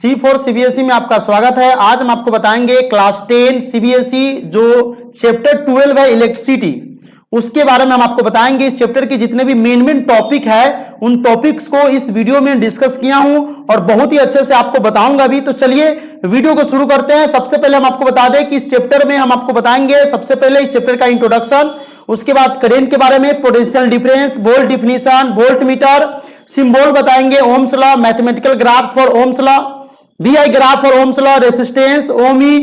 C for CBSE में आपका स्वागत है। आज हम आपको बताएंगे क्लास 10 सीबीएसई जो चैप्टर 12 है इलेक्ट्रिसिटी, उसके बारे में हम आपको बताएंगे। इस चैप्टर के जितने भी मेन टॉपिक है उन टॉपिक्स को इस वीडियो में डिस्कस किया हूं और बहुत ही अच्छे से आपको बताऊंगा भी। तो चलिए वीडियो को शुरू करते हैं। सबसे पहले हम आपको बता दें कि इस चैप्टर में हम आपको बताएंगे सबसे पहले इस चैप्टर का इंट्रोडक्शन, उसके बाद करंट के बारे में, potential difference, volt definition, volt meter, symbol बताएंगे, Ohm's law, mathematical graphs for Ohm's law, VI graph for Ohm's law, resistance, ohmic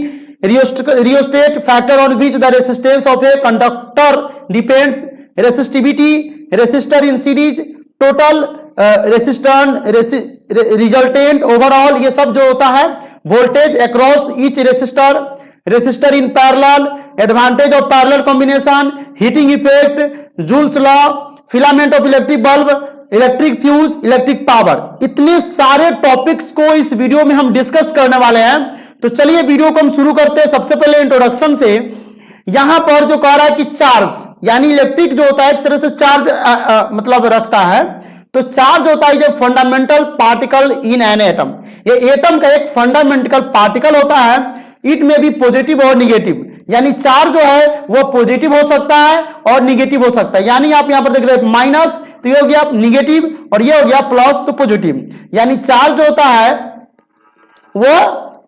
rheostat, factor on which the resistance of a conductor depends, resistivity, resistor in series, total resistant, resultant, overall, ये सब जो होता है, voltage across each resistor, resistor in parallel, advantage of parallel combination, heating effect, Joule's law, filament of electric bulb, electric fuse, electric power, इतने सारे topics को इस video में हम डिस्कस करने वाले हैं। तो चलिए वीडियो को हम शुरू करते हैं। सबसे पहले इंट्रोडक्शन से, यहां पर जो कह रहा है कि चार्ज यानी इलेक्ट्रिक जो होता है एक तरह से चार्ज मतलब रखता है। तो चार्ज होता है जो fundamental particle in an atom, ये एटम का एक फंडामेंटल पार्टिकल होता है। इट में भी पॉजिटिव और निगेटिव, यानी चार्ज जो है वो पॉजिटिव हो सकता है और निगेटिव हो सकता है। यानी आप यहां पर देख रहे हैं माइनस, तो ये हो गया निगेटिव, और ये हो गया प्लस, तो पॉजिटिव। यानी चार्ज जो होता है वो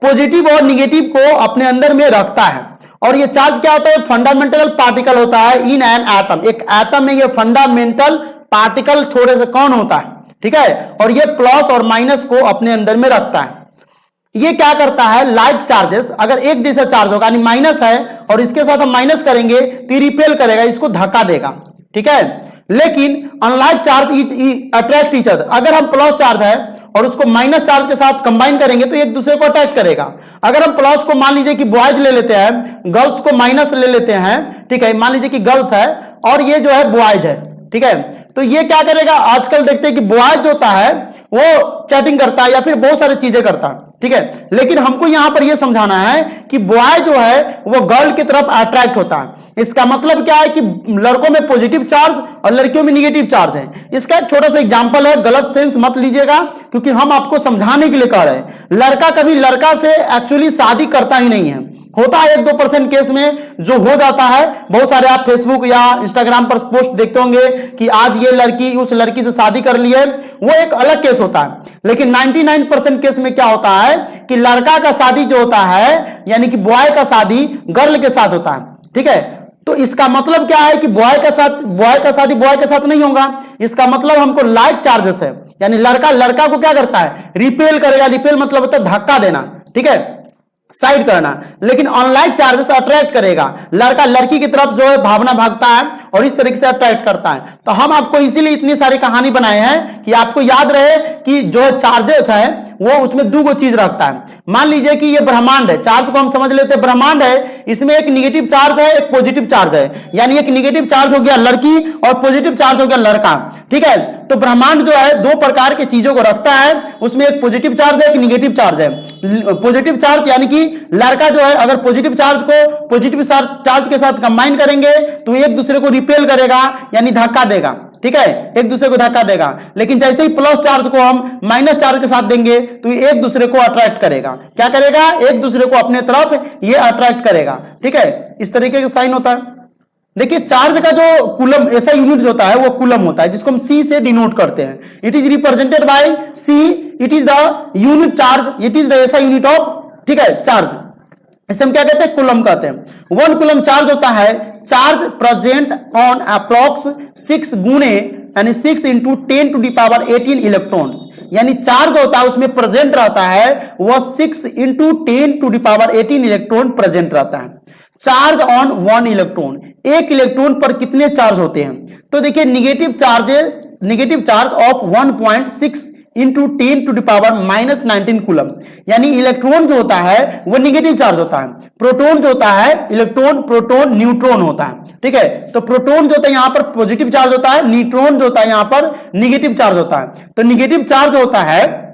पॉजिटिव और निगेटिव को अपने अंदर में रखता है। और ये चार्ज क्या होता है? फंडामेंटल पार्टिकल होता है इन एन एटम, एक एटम में ये फंडामेंटल पार्टिकल छोटे से कौन होता है, ठीक है। और ये प्लस और माइनस को अपने अंदर में रखता है। ये क्या करता है? लाइक चार्जेस, अगर एक जैसा चार्ज होगा यानी माइनस है और इसके साथ हम माइनस करेंगे तो ये रिपेल करेगा, इसको धक्का देगा, ठीक है। लेकिन unlike charge attract each other, अगर हम प्लस चार्ज है और उसको माइनस चार्ज के साथ कंबाइन करेंगे तो एक दूसरे को अट्रैक्ट करेगा। अगर हम प्लस को मान लीजिए कि बॉयज ले लेते हैं, गर्ल्स को माइनस ले लेते हैं, ठीक है। मान लीजिए कि गर्ल्स है और ये जो है बॉयज है, ठीक है। तो ये क्या करेगा? आजकल देखते हैं कि बॉयज होता है वो चैटिंग करता है या फिर बहुत सारी चीजें करता है, ठीक है। लेकिन हमको यहां पर यह समझाना है कि बॉय जो है वो गर्ल की तरफ अट्रैक्ट होता है। इसका मतलब क्या है कि लड़कों में पॉजिटिव चार्ज और लड़कियों में निगेटिव चार्ज है। इसका एक छोटा सा एग्जांपल है, गलत सेंस मत लीजिएगा क्योंकि हम आपको समझाने के लिए कह रहे हैं। लड़का कभी लड़का से एक्चुअली शादी करता ही नहीं है, होता है 1-2% केस में जो हो जाता है। बहुत सारे आप फेसबुक या इंस्टाग्राम पर पोस्ट देखते होंगे कि आज ये लड़की उस लड़की से शादी कर ली है, वो एक अलग केस होता है। लेकिन 99% केस में क्या होता है कि लड़का का शादी जो होता है यानी कि बॉय का शादी गर्ल के साथ होता है, ठीक है। तो इसका मतलब क्या है कि बॉय का शादी बॉय के साथ नहीं होगा। इसका मतलब हमको लाइक चार्जेस है, यानी लड़का लड़का को क्या करता है? रिपेल करेगा। रिपेल मतलब होता है धक्का देना, ठीक है, साइड करना। लेकिन अनलाइक चार्जेस अट्रैक्ट करेगा, लड़का लड़की की तरफ जो है भावना भागता है और इस तरीके से अट्रैक्ट करता है। तो हम आपको इसीलिए इतनी सारी कहानी बनाए हैं कि आपको याद रहे कि जो चार्जेस है वो उसमें दो चीज रखता है। मान लीजिए कि ये ब्रह्मांड है, चार्ज को हम समझ लेते हैं ब्रह्मांड है, इसमें एक निगेटिव चार्ज है एक पॉजिटिव चार्ज है। यानी एक निगेटिव चार्ज हो गया लड़की और पॉजिटिव चार्ज हो गया लड़का, ठीक है। तो ब्रह्मांड जो है दो प्रकार की चीजों को रखता है, उसमें एक पॉजिटिव चार्ज है एक निगेटिव चार्ज है। पॉजिटिव चार्ज यानी कि लड़का जो है अगर पॉजिटिव चार्ज को पॉजिटिव चार्ज के साथ कंबाइन करेंगे तो एक दूसरे को रिपेल करेगा यानी धक्का देगा, ठीक है, एक दूसरे को धक्का देगा। लेकिन जैसे ही प्लस चार्ज को हम माइनस चार्ज के साथ देंगे तो ये एक दूसरे को अट्रैक्ट करेगा। क्या करेगा? एक दूसरे को अपने तरफ ये अट्रैक्ट करेगा, ठीक है। इस तरीके का साइन होता है। देखिए चार्ज का जो कूलम ऐसा यूनिट होता है वो कूलम होता है, जिसको हम C से डिनोट करते हैं। It is represented by C, it is the unit charge, it is the ऐसा यूनिट ऑफ, ठीक है, चार्ज। इसे हम क्या कहते हैं? कूलम कहते हैं। 1 कूलम चार्ज होता है चार्ज प्रेजेंट ऑन अप्रॉक्स 6 गुणे यानी 6 × 10⁻18 इलेक्ट्रॉन्स, यानी चार्ज होता है उसमें प्रेजेंट रहता है वह 6 × 10⁻18 इलेक्ट्रॉन प्रेजेंट रहता है। चार्ज ऑन 1 इलेक्ट्रॉन, एक इलेक्ट्रॉन पर कितने चार्ज होते हैं? तो देखिए निगेटिव चार्ज ऑफ 1.6 × 10⁻−19 कूलम, यानी इलेक्ट्रॉन जो होता है वो निगेटिव चार्ज होता है। प्रोटॉन जो होता है इलेक्ट्रॉन प्रोटॉन न्यूट्रॉन होता है, ठीक है। तो प्रोटॉन जो होता है यहां पर पॉजिटिव चार्ज होता है, न्यूट्रॉन जो होता है यहां पर निगेटिव चार्ज होता है। तो निगेटिव चार्ज होता है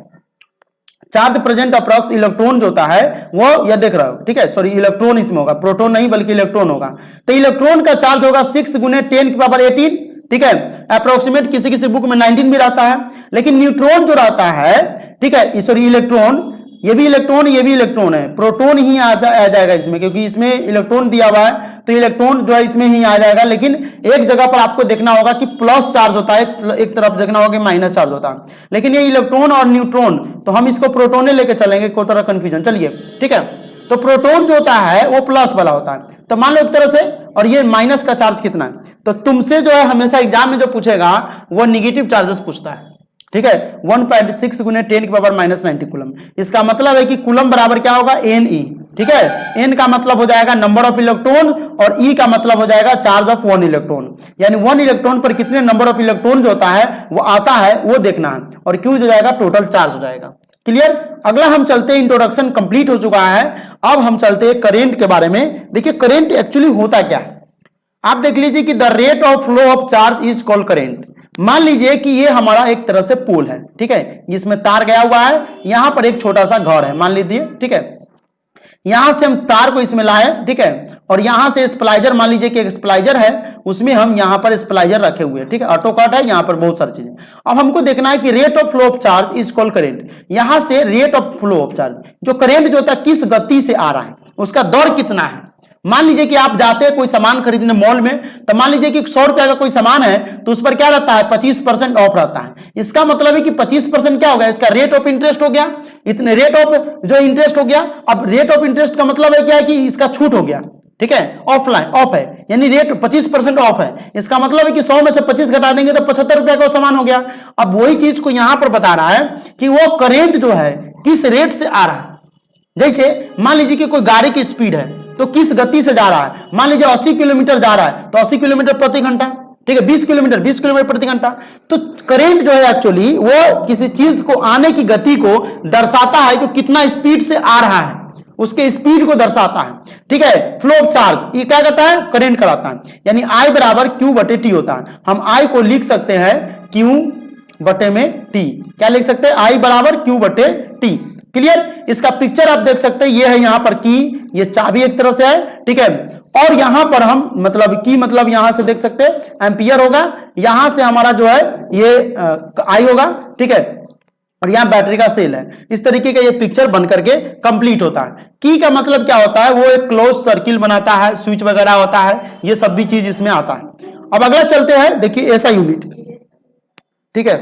चार्ज प्रेजेंट अप्रॉक्स इलेक्ट्रॉन जो होता है वो यह देख रहा हो, ठीक है, सॉरी इलेक्ट्रॉन इसमें होगा, प्रोटॉन नहीं बल्कि इलेक्ट्रॉन होगा। तो इलेक्ट्रॉन का चार्ज होगा 6 × 10⁻18, ठीक है, अप्रोक्सीमेट किसी किसी बुक में 19 भी रहता है। लेकिन न्यूट्रॉन जो रहता है, ठीक है, सॉरी इलेक्ट्रॉन ये भी इलेक्ट्रॉन है, प्रोटॉन ही आ जाएगा इसमें, क्योंकि इसमें इलेक्ट्रॉन दिया हुआ है तो इलेक्ट्रॉन जो है इसमें ही आ जाएगा। लेकिन एक जगह पर आपको देखना होगा कि प्लस चार्ज होता है, एक तरफ देखना होगा कि माइनस चार्ज होता है। लेकिन ये इलेक्ट्रॉन और न्यूट्रॉन, तो हम इसको प्रोटोने लेके चलेंगे, कोई तरह कंफ्यूजन। चलिए ठीक है, तो प्रोटॉन जो होता है वो प्लस वाला होता है, तो मान लो एक तरह से, और ये माइनस का चार्ज कितना है, तो तुमसे जो है हमेशा एग्जाम में जो पूछेगा वो निगेटिव चार्जेस पूछता है। ठीक है, 1.6 गुने 10 की पावर -90 कूलम। इसका मतलब है कि कूलम बराबर क्या होगा, Ne। ठीक है, N का मतलब हो जाएगा नंबर ऑफ इलेक्ट्रॉन और E का मतलब हो जाएगा चार्ज ऑफ 1 इलेक्ट्रॉन, यानी 1 इलेक्ट्रॉन पर कितने नंबर ऑफ इलेक्ट्रॉन जो होता है वो आता है वो देखना है, और Q जो जाएगा टोटल चार्ज हो जाएगा। क्लियर। अगला हम चलते हैं, इंट्रोडक्शन कंप्लीट हो चुका है, अब हम चलते हैं करंट के बारे में। देखिए करंट एक्चुअली होता क्या है, आप देख लीजिए कि the rate of flow of charge is called current. मान लीजिए कि ये हमारा एक तरह से पोल है, ठीक है, जिसमें तार गया हुआ है, यहां पर एक छोटा सा घर है मान लीजिए, ठीक है, यहां से हम तार को इसमें लाए, ठीक है, और यहां से स्प्लाइजर, मान लीजिए कि एक स्प्लाइजर है, उसमें हम यहां पर स्प्लाइजर रखे हुए हैं, ठीक है, ऑटो कट है, यहां पर बहुत सारी चीजें। अब हमको देखना है कि rate of flow of charge is called current. यहां से rate of flow of charge, जो करंट जो होता है किस गति से आ रहा है, उसका दौर कितना है। मान लीजिए कि आप जाते हैं कोई सामान खरीदने मॉल में, तो मान लीजिए कि 100 रुपया का कोई सामान है, तो उस पर क्या रहता है, 25% ऑफ रहता है। इसका मतलब है कि 25% क्या हो गया, इसका रेट ऑफ इंटरेस्ट हो गया, इतने रेट ऑफ जो इंटरेस्ट हो गया। अब रेट ऑफ इंटरेस्ट का मतलब है क्या है कि इसका छूट हो गया, ठीक है, ऑफलाइन ऑफ है, यानी रेट 25% ऑफ है। इसका मतलब है कि 100 में से 25 घटा देंगे तो 75 रुपया का सामान हो गया। अब वही चीज को यहां पर बता रहा है कि वो करंट जो है किस रेट से आ रहा है। जैसे मान लीजिए कि कोई गाड़ी की स्पीड है, तो किस गति से जा रहा है, मान लीजिए 80 किलोमीटर जा रहा है, तो 80 किलोमीटर प्रति घंटा, ठीक है, 20 किलोमीटर प्रति घंटा। तो करंट जो है एक्चुअली वो किसी चीज को आने की गति को दर्शाता है कि कितना स्पीड से आ रहा है, उसके स्पीड को दर्शाता है। ठीक है, फ्लो ऑफ चार्ज ये क्या कहता है, करंट कराता है, यानी I बराबर Q/T होता है। हम I को लिख सकते हैं Q/T, क्या लिख सकते हैं, I बराबर Q/T। क्लियर। इसका पिक्चर आप देख सकते हैं, ये है यहां पर की, ये चाबी एक तरह से है, ठीक है, और यहां पर हम मतलब की मतलब यहां से देख सकते हैं एम्पियर होगा, यहां से हमारा जो है ये आई होगा, ठीक है, और यहां बैटरी का सेल है। इस तरीके का ये पिक्चर बन करके कंप्लीट होता है। की का मतलब क्या होता है, वो एक क्लोज सर्किल बनाता है, स्विच वगैरह होता है, ये सब भी चीज इसमें आता है। अब अगला चलते हैं, देखिए ऐसा यूनिट, ठीक है,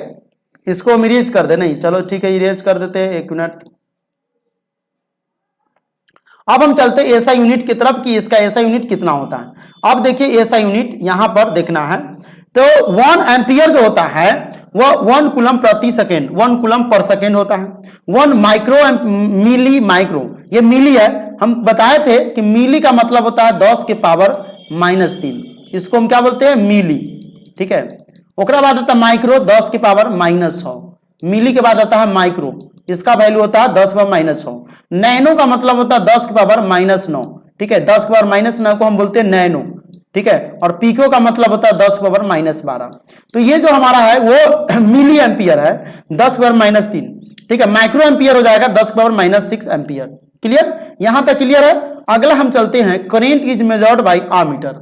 इसको हम इरेज कर दे, नहीं चलो ठीक है इरेज कर देते हैं, एक मिनट। अब हम चलते हैं ऐसा यूनिट की तरफ कि इसका ऐसा यूनिट कितना होता है। अब देखिए ऐसा यूनिट यहां पर देखना है, तो 1 एम्पियर जो होता है वो 1 कूलम प्रति सेकेंड, 1 कूलम पर सेकेंड होता है। 1 माइक्रो मिली, माइक्रो ये मिली है, हम बताए थे कि मिली का मतलब होता है 10 के पावर -3, इसको हम क्या बोलते हैं, मिली, ठीक है। ओकरा बाद आता है माइक्रो, 10 के पावर -6, मिली के बाद आता है माइक्रो, इसका वैल्यू होता है 10 के पावर -6। नैनो का मतलब होता है 10 के पावर -9, ठीक है, 10 के पावर -9 को हम बोलते हैं नैनो, ठीक है, और पीको का मतलब होता है 10 के पावर -12। तो ये जो हमारा है वो मिली एम्पियर है, 10 के पावर -3, ठीक है, माइक्रो एम्पियर हो जाएगा 10 के पावर -6 एम्पियर। क्लियर, यहां तक क्लियर है। अगला हम चलते हैं, current is measured by ammeter.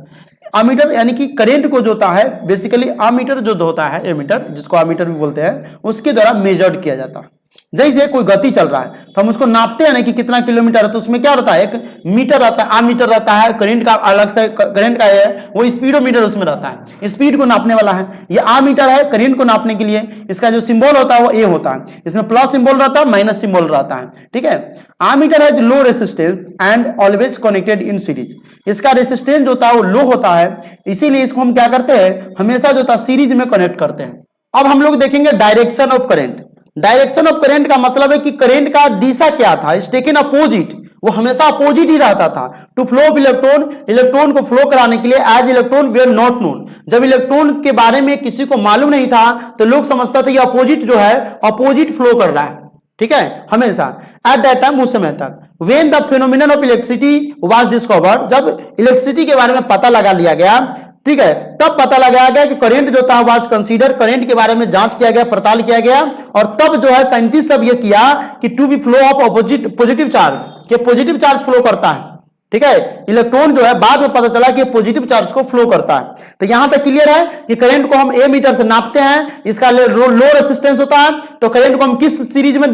Ammeter यानी कि करंट को जो होता है बेसिकली आमीटर जो होता है, एमीटर जिसको आमीटर भी बोलते हैं, उसके द्वारा मेजर्ड किया जाता है। जैसे कोई गति चल रहा है तो हम उसको नापते हैं ना कि कितना किलोमीटर है, तो उसमें क्या रहता है, एक मीटर रहता है, आमीटर रहता है, करंट का अलग से करंट का है वो स्पीडोमीटर उसमें रहता है, स्पीड को नापने वाला है। ये आमीटर है करंट को नापने के लिए, इसका जो सिंबल होता है वो ए होता है, इसमें प्लस सिंबल रहता है, माइनस सिंबल रहता है, ठीक है। आमीटर है low resistance and always connected in series, इसका रेसिस्टेंस जो होता है वो लो होता है, इसीलिए इसको हम क्या करते हैं, हमेशा जो होता है सीरीज में कनेक्ट करते हैं। अब हम लोग देखेंगे direction of current. Direction of current का मतलब है कि करंट का दिशा क्या था, इज टेकन अपोजिट, वो हमेशा अपोजिट ही रहता था। To flow of electron, electron को फ्लो कराने के लिए, as electron were not known, जब इलेक्ट्रॉन के बारे में किसी को मालूम नहीं था तो लोग समझता था ये अपोजिट जो है अपोजिट फ्लो कर रहा है, ठीक है, हमेशा। एट दैट टाइम, उस समय तक, when the phenomenon of electricity was discovered, जब इलेक्ट्रिसिटी के बारे में पता लगा लिया गया, ठीक है, तब पता लगाया गया कि करंट जो था वाज कंसीडर, करंट के बारे में जांच किया गया, पड़ताल किया गया, और तब जो है साइंटिस्ट सब ये किया कि to be flow of opposite positive charge, कि पॉजिटिव चार्ज फ्लो करता है, ठीक है। इलेक्ट्रॉन जो है बाद में पता चला कि पॉजिटिव चार्ज को फ्लो करता है। तो यहां तक क्लियर है कि करंट को हम ए मीटर से नापते हैं, इसका लो रेसिस्टेंस होता है। तो करंट को हम किस सीरीज में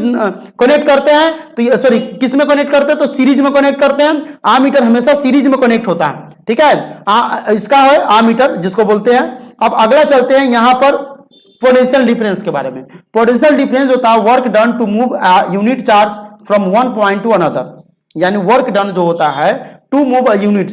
कनेक्ट करते हैं, तो सॉरी किस में कनेक्ट करते हैं, तो सीरीज में कनेक्ट करते हैं। आमीटर हमेशा सीरीज में कनेक्ट होता है, ठीक है। इसका है आमीटर जिसको बोलते हैं। अब अगला चलते हैं यहां पर पोटेंशियल डिफरेंस के बारे में। पोटेंशियल डिफरेंस होता है work done to move unit charge from one point to another, यानी वर्क डन जो होता है to move a unit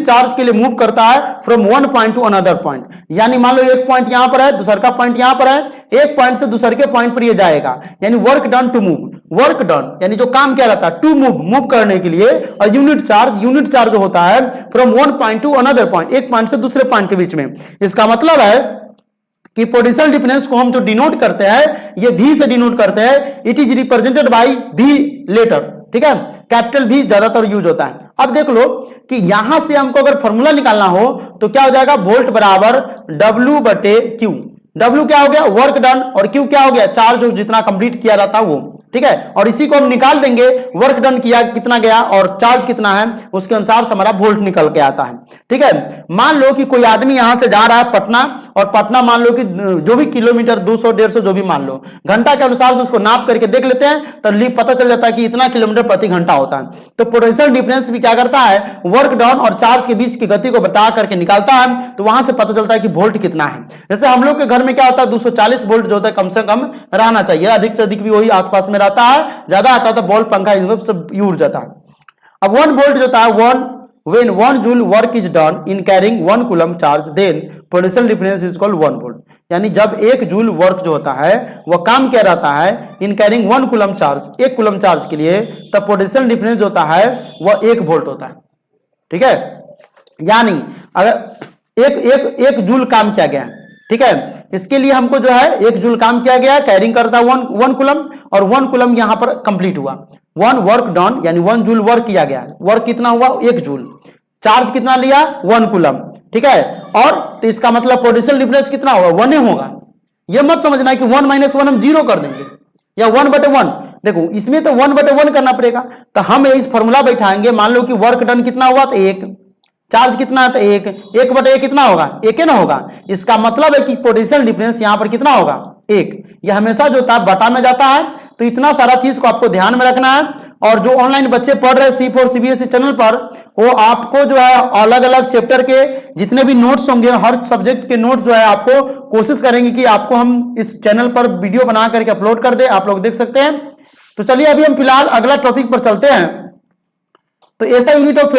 charge के लिए मूव करता है from one point to another point. यानी मान लो एक पॉइंट यहां पर है, दूसर का पॉइंट यहां पर है, एक पॉइंट से दूसर के पॉइंट पर ये जाएगा, यानी work done to move. Work done यानी जो काम क्या रहता है टू मूव करने के लिए, और यूनिट चार्ज जो होता है from one point to another point, एक पॉइंट से दूसरे पॉइंट के बीच में। इसका मतलब है कि पोटेंशियल डिफरेंस को हम जो डिनोट करते हैं ये भी से डिनोट करते हैं। इट इज रिप्रेजेंटेड बाय भी लेटर, ठीक है। कैपिटल भी ज्यादातर यूज होता है। अब देख लो कि यहां से हमको अगर फॉर्मूला निकालना हो तो क्या हो जाएगा, वोल्ट बराबर W बटे Q। W क्या हो गया, वर्क डन, और Q क्या हो गया, चार्ज जो जितना कंप्लीट किया जाता है वो, ठीक है। और इसी को हम निकाल देंगे, वर्क डन किया कितना गया और चार्ज कितना है, उसके अनुसार से हमारा वोल्ट निकल के आता है, ठीक है। मान लो कि कोई आदमी यहां से जा रहा है पटना, और पटना मान लो कि जो भी किलोमीटर 200-150 जो भी मान लो, घंटा के अनुसार से उसको नाप करके देख लेते हैं तो पता चल जाता है कि इतना किलोमीटर प्रति घंटा होता है। तो पोटेंशियल डिफरेंस भी क्या करता है, वर्क डन और चार्ज के बीच की गति को बता करके निकालता है, तो वहां से पता चलता है कि वोल्ट कितना है। जैसे हम लोग के घर में क्या होता है 240 वोल्ट जो होता है कम से कम रहना चाहिए, अधिक से अधिक भी वही आसपास में रहता है, ज्यादा आता है तो बॉल पंखा सब यूज जाता है। अब 1 वोल्ट जो होता है when 1 joule work is done in carrying 1 coulomb charge, then potential difference is called 1 volt। यानी जब 1 जूल वर्क जो होता है वह काम क्या रहता है इन carrying 1 coulomb charge, 1 coulomb charge के लिए, तब पोटेंशियल डिफरेंस जो होता है वह 1 वोल्ट होता है, ठीक है। यानी अगर एक जूल काम किया गया, ठीक है, इसके लिए हमको जो है 1 जूल काम किया गया, कैरिंग करता है 1 कूलम, और 1 कूलम यहां पर कंप्लीट हुआ। 1 वर्क डन यानी 1 जूल वर्क किया गया, वर्क कितना हुआ 1 जूल, चार्ज कितना लिया 1 कूलम, ठीक है। और तो इसका मतलब पोटेंशियल डिफरेंस कितना होगा 1 होगा। यह मत समझना कि 1 - 1 हम 0 कर देंगे या 1/1। देखो इसमें तो 1/1 करना पड़ेगा, तो हम इस फॉर्मूला बैठाएंगे। मान लो कि वर्क डन कितना हुआ तो 1, चार्ज कितना है तो 1/1 कितना होगा 1 ना होगा। इसका मतलब है कि पोटेंशियल डिफरेंस यहां पर कितना होगा 1। यह हमेशा जो था बटा में जाता है, तो इतना सारा चीज को आपको ध्यान में रखना है। और जो ऑनलाइन बच्चे पढ़ रहे हैं C4 CBSE चैनल पर, वो आपको जो है अलग अलग चैप्टर के जितने भी नोट्स होंगे, हर सब्जेक्ट के नोट्स जो है आपको कोशिश करेंगे कि आपको हम इस चैनल पर वीडियो बना करके अपलोड कर दे, आप लोग देख सकते हैं। तो चलिए अभी हम फिलहाल अगला टॉपिक पर चलते हैं। तो ऐसा unit of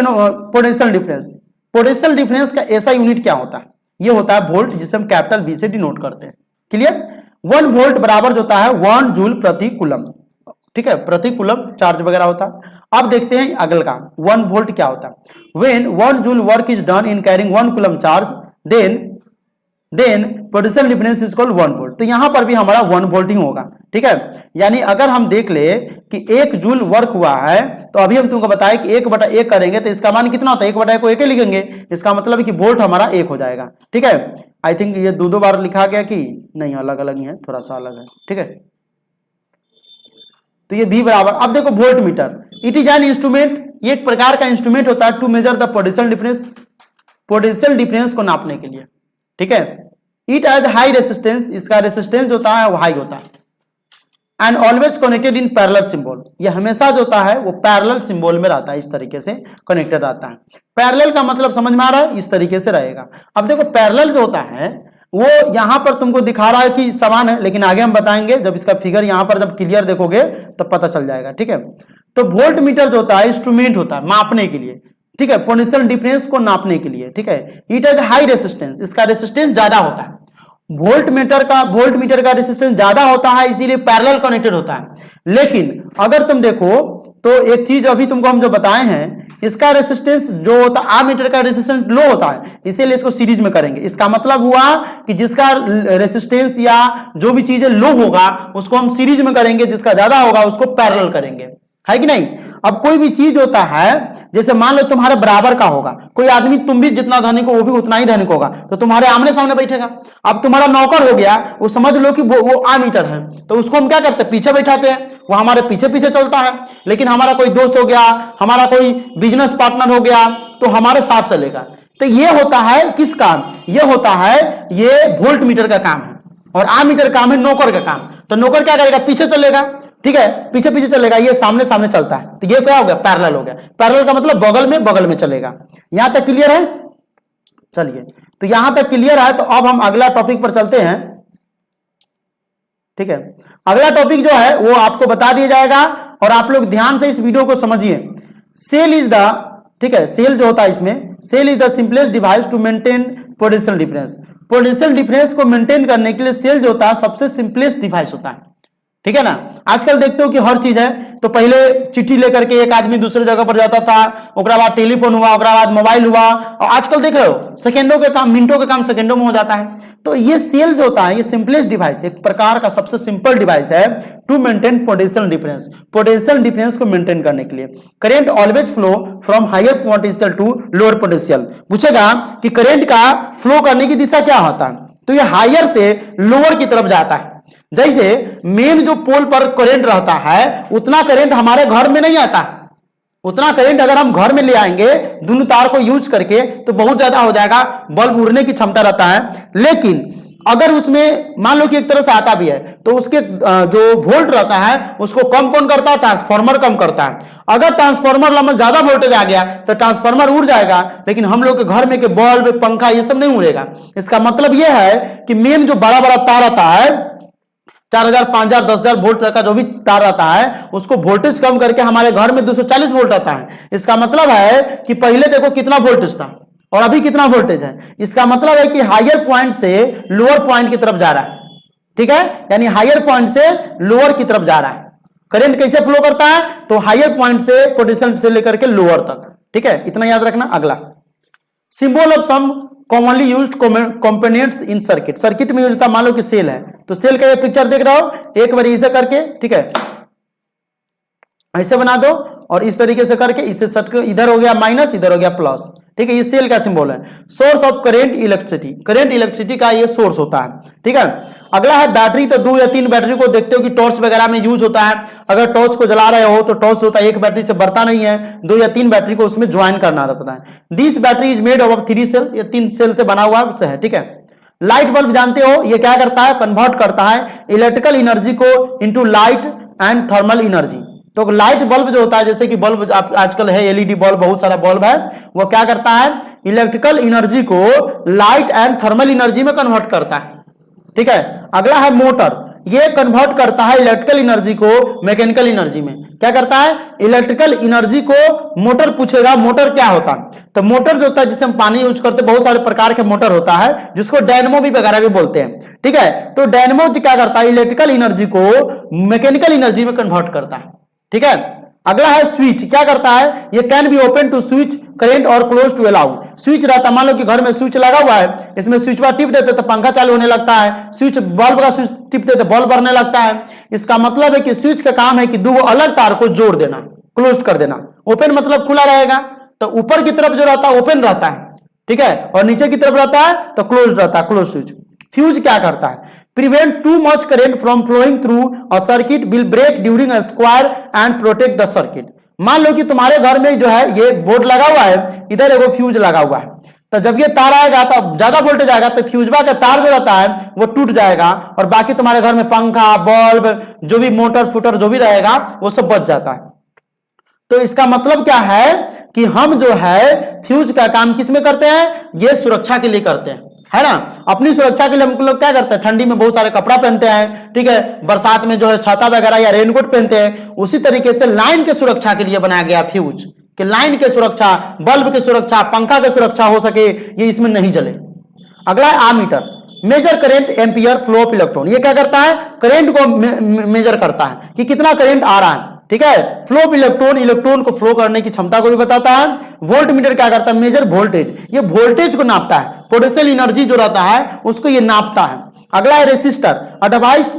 potential difference, potential difference का ऐसा यूनिट क्या होता है, ये होता है वोल्ट, जिसे हम कैपिटल V से डिनोट करते हैं। क्लियर। 1 वोल्ट बराबर जो होता है 1 जूल प्रति कूलम, ठीक है, प्रति कूलम चार्ज वगैरह होता है। अब देखते हैं अगल का 1 वोल्ट क्या होता है। When 1 joule work is done in carrying 1 coulomb charge, then potential difference is called 1 volt. तो यहां पर भी हमारा 1 वोल्ट ही होगा, ठीक है। यानी अगर हम देख ले कि 1 जूल वर्क हुआ है, तो अभी हम तुमको बताएं कि 1/1 करेंगे तो इसका मान कितना होता है, 1/1 को 1 लिखेंगे, इसका मतलब है कि वोल्ट हमारा 1 हो जाएगा, ठीक है। आई थिंक ये दो बार लिखा गया कि नहीं, अलग अलग ही है, थोड़ा सा अलग है, ठीक है। तो ये V बराबर, अब देखो voltmeter, it is an instrument, ये एक प्रकार का इंस्ट्रूमेंट होता है to measure the potential difference, potential difference को नापने के लिए, ठीक है। इट हैज हाई रेसिस्टेंस, इसका रेसिस्टेंस होता है वो हाई होता है, and always connected in parallel symbol, ये हमेशा जो होता है वो पैरेलल सिंबल में रहता है, इस तरीके से कनेक्टेड रहता है। पैरेलल का मतलब समझ में आ रहा है, इस तरीके से रहेगा। अब देखो पैरेलल जो होता है वो यहां पर तुमको दिखा रहा है कि समान है, लेकिन आगे हम बताएंगे जब इसका फिगर यहां पर जब क्लियर देखोगे तब पता चल जाएगा, ठीक है। तो वोल्ट मीटर जो होता है इंस्ट्रूमेंट होता है मापने के लिए, ठीक है, पोटेंशियल डिफरेंस को नापने के लिए, ठीक है। इट हैज हाई रेसिस्टेंस, इसका रेसिस्टेंस ज्यादा होता है, वोल्ट मीटर का रेसिस्टेंस ज्यादा होता है, इसीलिए पैरेलल कनेक्टेड होता है। लेकिन अगर तुम देखो तो एक चीज अभी तुमको हम जो बताए हैं, इसका रेसिस्टेंस जो होता है आमीटर का रेसिस्टेंस लो होता है, इसीलिए इसको सीरीज में करेंगे। इसका मतलब हुआ कि जिसका रेसिस्टेंस या जो भी चीजें लो होगा उसको हम सीरीज में करेंगे, जिसका ज्यादा होगा उसको पैरेलल करेंगे। है कि नहीं। अब कोई भी चीज होता है, जैसे मान लो तुम्हारे बराबर का होगा, कोई आदमी तुम भी जितना धनिक हो वो भी उतना ही धनिक होगा, तो तुम्हारे आमने सामने बैठेगा। अब तुम्हारा नौकर हो गया, वो समझ लो कि वो आमीटर है, तो उसको हम क्या करते हैं, पीछे बैठाते हैं, वो हमारे पीछे पीछे चलता है। लेकिन हमारा कोई दोस्त हो गया, हमारा कोई बिजनेस पार्टनर हो गया, तो हमारे साथ चलेगा। तो ये होता है किस काम, ये होता है ये वोल्ट मीटर का काम है, और आमीटर काम है नौकर का काम। तो नौकर क्या करेगा, पीछे चलेगा, ठीक है, पीछे पीछे चलेगा, ये सामने सामने चलता है। तो ये क्या हो गया, पैरेलल हो गया। पैरेलल का मतलब बगल में चलेगा। यहां तक क्लियर है। चलिए, तो यहां तक क्लियर है, तो अब हम अगला टॉपिक पर चलते हैं। ठीक है, अगला टॉपिक जो है वो आपको बता दिया जाएगा, और आप लोग ध्यान से इस वीडियो को समझिए। सेल इज द, ठीक है, सेल जो होता है इसमें, cell is the simplest device to maintain potential difference. Potential difference को मेंटेन करने के लिए सेल जो होता है सबसे सिंपलेस्ट डिवाइस होता है। ठीक है ना। आजकल देखते हो कि हर चीज है, तो पहले चिट्ठी लेकर के एक आदमी दूसरे जगह पर जाता था, उसके बाद टेलीफोन हुआ, उसके बाद मोबाइल हुआ, और आजकल देख रहे हो सेकंडों के काम, मिनटों के काम सेकंडों में हो जाता है। तो ये सेल जो होता है ये सिंपलेस्ट डिवाइस, एक प्रकार का सबसे सिंपल डिवाइस है to maintain potential difference. Potential difference को मेंटेन करने के लिए current always flow from higher potential to lower potential. पूछेगा कि करेंट का फ्लो करने की दिशा क्या होता है, तो ये हायर से लोअर की तरफ जाता है। जैसे मेन जो पोल पर करंट रहता है, उतना करंट हमारे घर में नहीं आता। उतना करंट अगर हम घर में ले आएंगे दोनों तार को यूज करके, तो बहुत ज्यादा हो जाएगा, बल्ब उड़ने की क्षमता रहता है। लेकिन अगर उसमें मान लो कि एक तरह से आता भी है, तो उसके जो वोल्ट रहता है उसको कम कौन करता है, ट्रांसफार्मर कम करता है। अगर ट्रांसफार्मर में ज्यादा वोल्टेज आ गया तो ट्रांसफार्मर उड़ जाएगा, लेकिन हम लोग के घर में के बल्ब, पंखा, ये सब नहीं उड़ेगा। इसका मतलब यह है कि मेन जो बड़ा बड़ा तार रहता है, 4000, 5000, 10,000 वोल्ट तक का जो भी तार रहता है, उसको वोल्टेज कम करके हमारे घर में 240 वोल्ट आता है। इसका मतलब है कि पहले देखो कितना वोल्टेज था और अभी कितना वोल्टेज है। इसका मतलब है कि हायर पॉइंट से लोअर पॉइंट की तरफ जा रहा है। ठीक है, यानी हायर पॉइंट से लोअर की तरफ जा रहा है। करंट कैसे फ्लो करता है, तो हायर पॉइंट से पोटेंशियल से लेकर के लोअर तक। ठीक है, इतना याद रखना। अगला, symbol of some commonly used components in circuit. Circuit में यूज होता है, मान लो कि सेल है, तो सेल का ये पिक्चर देख रहा हो, एक बार इसे करके, ठीक है, ऐसे बना दो, और इस तरीके से करके इसे इधर हो गया माइनस, इधर हो गया प्लस। ठीक है, ये सेल का सिंबल है। Source of current electricity, current electricity का ये सोर्स होता है। ठीक है, अगला है बैटरी। तो 2 या 3 बैटरी को देखते हो कि टॉर्च वगैरह में यूज होता है। अगर टॉर्च को जला रहे हो तो टॉर्च होता है, एक बैटरी से बढ़ता नहीं है, 2 या 3 बैटरी को उसमें ज्वाइन करना पड़ता है। This battery is made of 3 cell, ये 3 सेल से बना हुआ है। ठीक है, लाइट बल्ब जानते हो, ये क्या करता है, कन्वर्ट करता है इलेक्ट्रिकल एनर्जी को into light and thermal energy. तो लाइट बल्ब जो होता है, जैसे कि बल्ब आजकल है एलईडी बल्ब, बहुत सारा बल्ब है, वो क्या करता है, इलेक्ट्रिकल एनर्जी को लाइट एंड थर्मल एनर्जी में कन्वर्ट करता है। ठीक है, अगला है मोटर। ये कन्वर्ट करता है इलेक्ट्रिकल एनर्जी को मैकेनिकल एनर्जी में। क्या करता है, इलेक्ट्रिकल एनर्जी को मोटर पूछेगा, मोटर क्या होता है, तो मोटर जो होता है जिससे हम पानी यूज करते हैं, बहुत सारे प्रकार के मोटर होता है, जिसको डायनेमो भी वगैरह भी बोलते हैं। ठीक है, तो डायनेमो क्या करता है, इलेक्ट्रिकल एनर्जी को मैकेनिकल एनर्जी में कन्वर्ट करता है। ठीक है, अगला है स्विच। क्या करता है, ये can be open to switch current और क्लोज टू अलाउ। स्विच रहता है, मान लो कि घर में स्विच लगा हुआ है, इसमें स्विच बार टिप देते तो पंखा चालू होने लगता है, स्विच बल्ब का स्विच टिप देते बल्ब बढ़ने लगता है। इसका मतलब है कि स्विच का काम है कि 2 अलग तार को जोड़ देना, क्लोज कर देना। ओपन मतलब खुला रहेगा, तो ऊपर की तरफ जो रहता है ओपन रहता है, ठीक है, और नीचे की तरफ रहता है तो क्लोज रहता है, क्लोज स्विच। फ्यूज क्या करता है, prevent too much current from flowing through a circuit, will break during a square and protect the circuit. मान लो कि तुम्हारे घर में जो है ये बोर्ड लगा हुआ है, इधर एगो फ्यूज लगा हुआ है, तो जब ये तार आएगा तो ज्यादा वोल्टेज आएगा, तो फ्यूजबा का तार जो रहता है वो टूट जाएगा, और बाकी तुम्हारे घर में पंखा, बल्ब, जो भी मोटर फुटर जो भी रहेगा वो सब बच जाता है। तो इसका मतलब क्या है कि हम जो है फ्यूज का काम किस में करते हैं, ये सुरक्षा के लिए करते हैं, है ना। अपनी सुरक्षा के लिए हम लोग क्या करते हैं, ठंडी में बहुत सारे कपड़ा पहनते हैं, ठीक है, बरसात में जो है छाता वगैरह या रेनकोट पहनते हैं। उसी तरीके से लाइन के सुरक्षा के लिए बनाया गया फ्यूज, कि लाइन के सुरक्षा, बल्ब की सुरक्षा, पंखा की सुरक्षा हो सके, ये इसमें नहीं जले। अगला है ammeter. Measure current ampere flow of electron. ये क्या करता है, करंट को मेजर करता है कि कितना करंट आ रहा है। ठीक है, फ्लो ऑफ इलेक्ट्रॉन, इलेक्ट्रॉन को फ्लो करने की क्षमता को भी बताता है। वोल्ट मीटर क्या करता है, मेजर वोल्टेज, ये वोल्टेज को नापता है, पोटेंशियल एनर्जी जो रहता है उसको ये नापता है। अगला है resistor, a device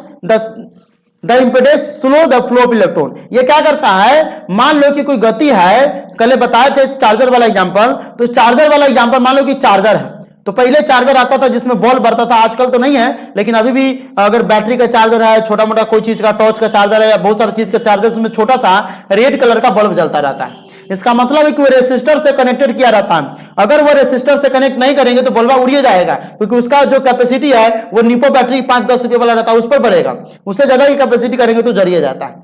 the impedance slow the flow of electron. ये क्या करता है, मान लो कि कोई गति है, कल बताए थे चार्जर वाला एग्जांपल, तो चार्जर वाला एग्जांपल मान लो कि चार्जर है, तो पहले चार्जर आता था जिसमें बॉल बढ़ता था, आजकल तो नहीं है, लेकिन अभी भी अगर बैटरी का चार्जर है, छोटा मोटा कोई चीज का टॉर्च का चार्जर है या बहुत सारी चीज का चार्जर, उसमें छोटा सा रेड कलर का बल्ब जलता रहता है। इसका मतलब है कि वो रेसिस्टर से कनेक्टेड किया रहता है। अगर वो रेसिस्टर से कनेक्ट नहीं करेंगे तो बल्ब उड़िए जाएगा, क्योंकि उसका जो कैपेसिटी है वो निपो बैटरी 5-10 रुपए वाला रहता है, उस पर बढ़ेगा। उससे ज्यादा की कैपेसिटी करेंगे तो जरिए जाता है।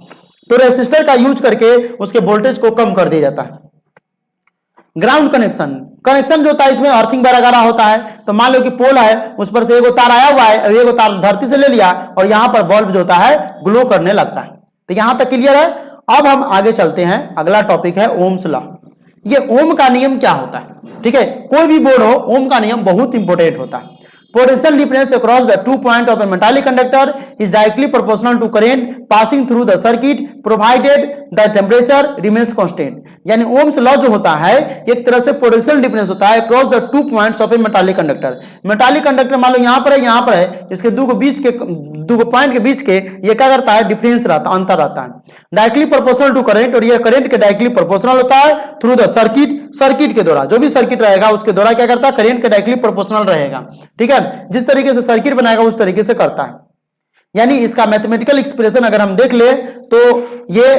तो रेसिस्टर का यूज करके उसके वोल्टेज को कम कर दिया जाता है। ग्राउंड कनेक्शन, कनेक्शन जो होता है इसमें अर्थिंग वगैरह होता है। तो मान लो कि पोल है, उस पर से एगो तार आया हुआ है, एगो तार धरती से ले लिया और यहां पर बल्ब जो होता है ग्लो करने लगता है। तो यहां तक क्लियर है। अब हम आगे चलते हैं, अगला टॉपिक है ओम्स लॉ। ये ओम का नियम क्या होता है, ठीक है, कोई भी बोर्ड हो, ओम का नियम बहुत इंपॉर्टेंट होता है। Potential difference across the 2 points of a metallic conductor is directly proportional to current passing through the circuit provided the temperature remains constant। यानी ओम्स लॉ जो होता है एक तरह से पोटेंशियल डिफरेंस होता है across the 2 points of a metallic conductor। Metallic conductor मान लो यहां पर है, यहां पर है, इसके दो पॉइंट के बीच के ये क्या करता है, डिफरेंस रहता है, अंतर रहता है। डायरेक्टली प्रोपोर्शनल टू करंट, और ये करंट के डायरेक्टली प्रोपोर्शनल होता है थ्रू द सर्किट, सर्किट के द्वारा, जो भी सर्किट रहेगा उसके द्वारा क्या करता है, करंट के डायरेक्टली प्रोपोर्शनल रहेगा। ठीक है, जिस तरीके से सर्किट बनाएगा उस तरीके से करता है। यानी इसका मैथमेटिकल एक्सप्रेशन अगर हम देख ले तो ये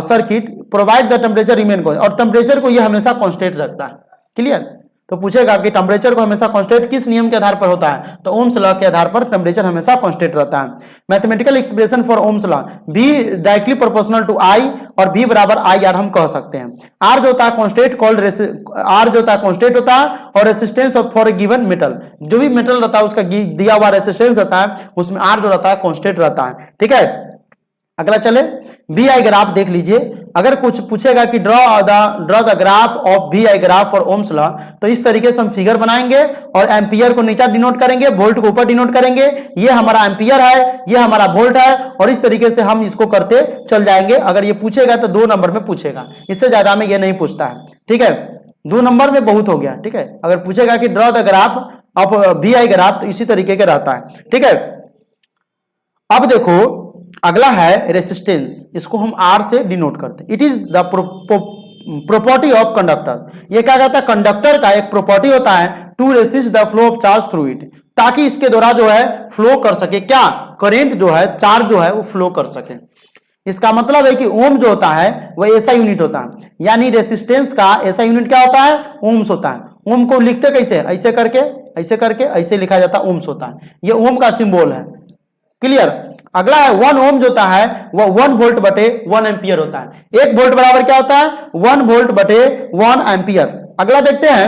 circuit provide the temperature remain, और टेम्परेचर को ये हमेशा कांस्टेंट रखता है। क्लियर। तो पूछेगा कि टेम्परेचर को हमेशा कांस्टेंट किस नियम के आधार पर होता है, तो ओम्स लॉ के आधार पर टेम्परेचर हमेशा कांस्टेंट रहता है। Mathematical expression for Ohm's law, V directly proportional to I और V बराबर IR हम कह सकते हैं। R जो होता है कांस्टेंट कॉल्ड, R जो होता है कांस्टेंट होता है, और resistance of for given metal, जो भी मेटल रहता है उसका दिया हुआ रेसिस्टेंस रहता है, उसमें R जो रहता है कांस्टेंट रहता है। ठीक है, अगला चले, वी आई ग्राफ देख लीजिए। अगर कुछ पूछेगा कि draw the graph of V I graph for Ohm's law, तो इस तरीके से हम फिगर बनाएंगे और एम्पियर को नीचे डिनोट करेंगे, वोल्ट को ऊपर डिनोट करेंगे। ये हमारा एम्पियर है, ये हमारा वोल्ट है, और इस तरीके से हम इसको करते चल जाएंगे। अगर ये पूछेगा तो 2 नंबर में पूछेगा, इससे ज्यादा में ये नहीं पूछता है। ठीक है, 2 नंबर में बहुत हो गया। ठीक है, अगर पूछेगा कि draw the graph of V I graph, तो इसी तरीके का रहता है। ठीक है, अब देखो अगला है रेसिस्टेंस, इसको हम R से डिनोट करते हैं। It is the property of conductor. ये क्या कहता है, कंडक्टर का एक प्रॉपर्टी होता है to resist the flow of charge through it, ताकि इसके द्वारा जो है फ्लो कर सके, क्या करंट जो है, चार्ज जो है वो फ्लो कर सके। इसका मतलब है कि ओम जो होता है वह ऐसा यूनिट होता है, यानी रेसिस्टेंस का ऐसा यूनिट क्या होता है, ओम्स होता है। ओम को लिखते कैसे, ऐसे करके, ऐसे करके, ऐसे लिखा जाता है, ओम्स होता है। ये ओम का सिंबल है। क्लियर। अगला है 1 ओम जो होता है वह 1 वोल्ट बटे 1 एम्पियर होता है। 1 वोल्ट बराबर क्या होता है, 1 वोल्ट बटे 1 एम्पियर। अगला देखते हैं,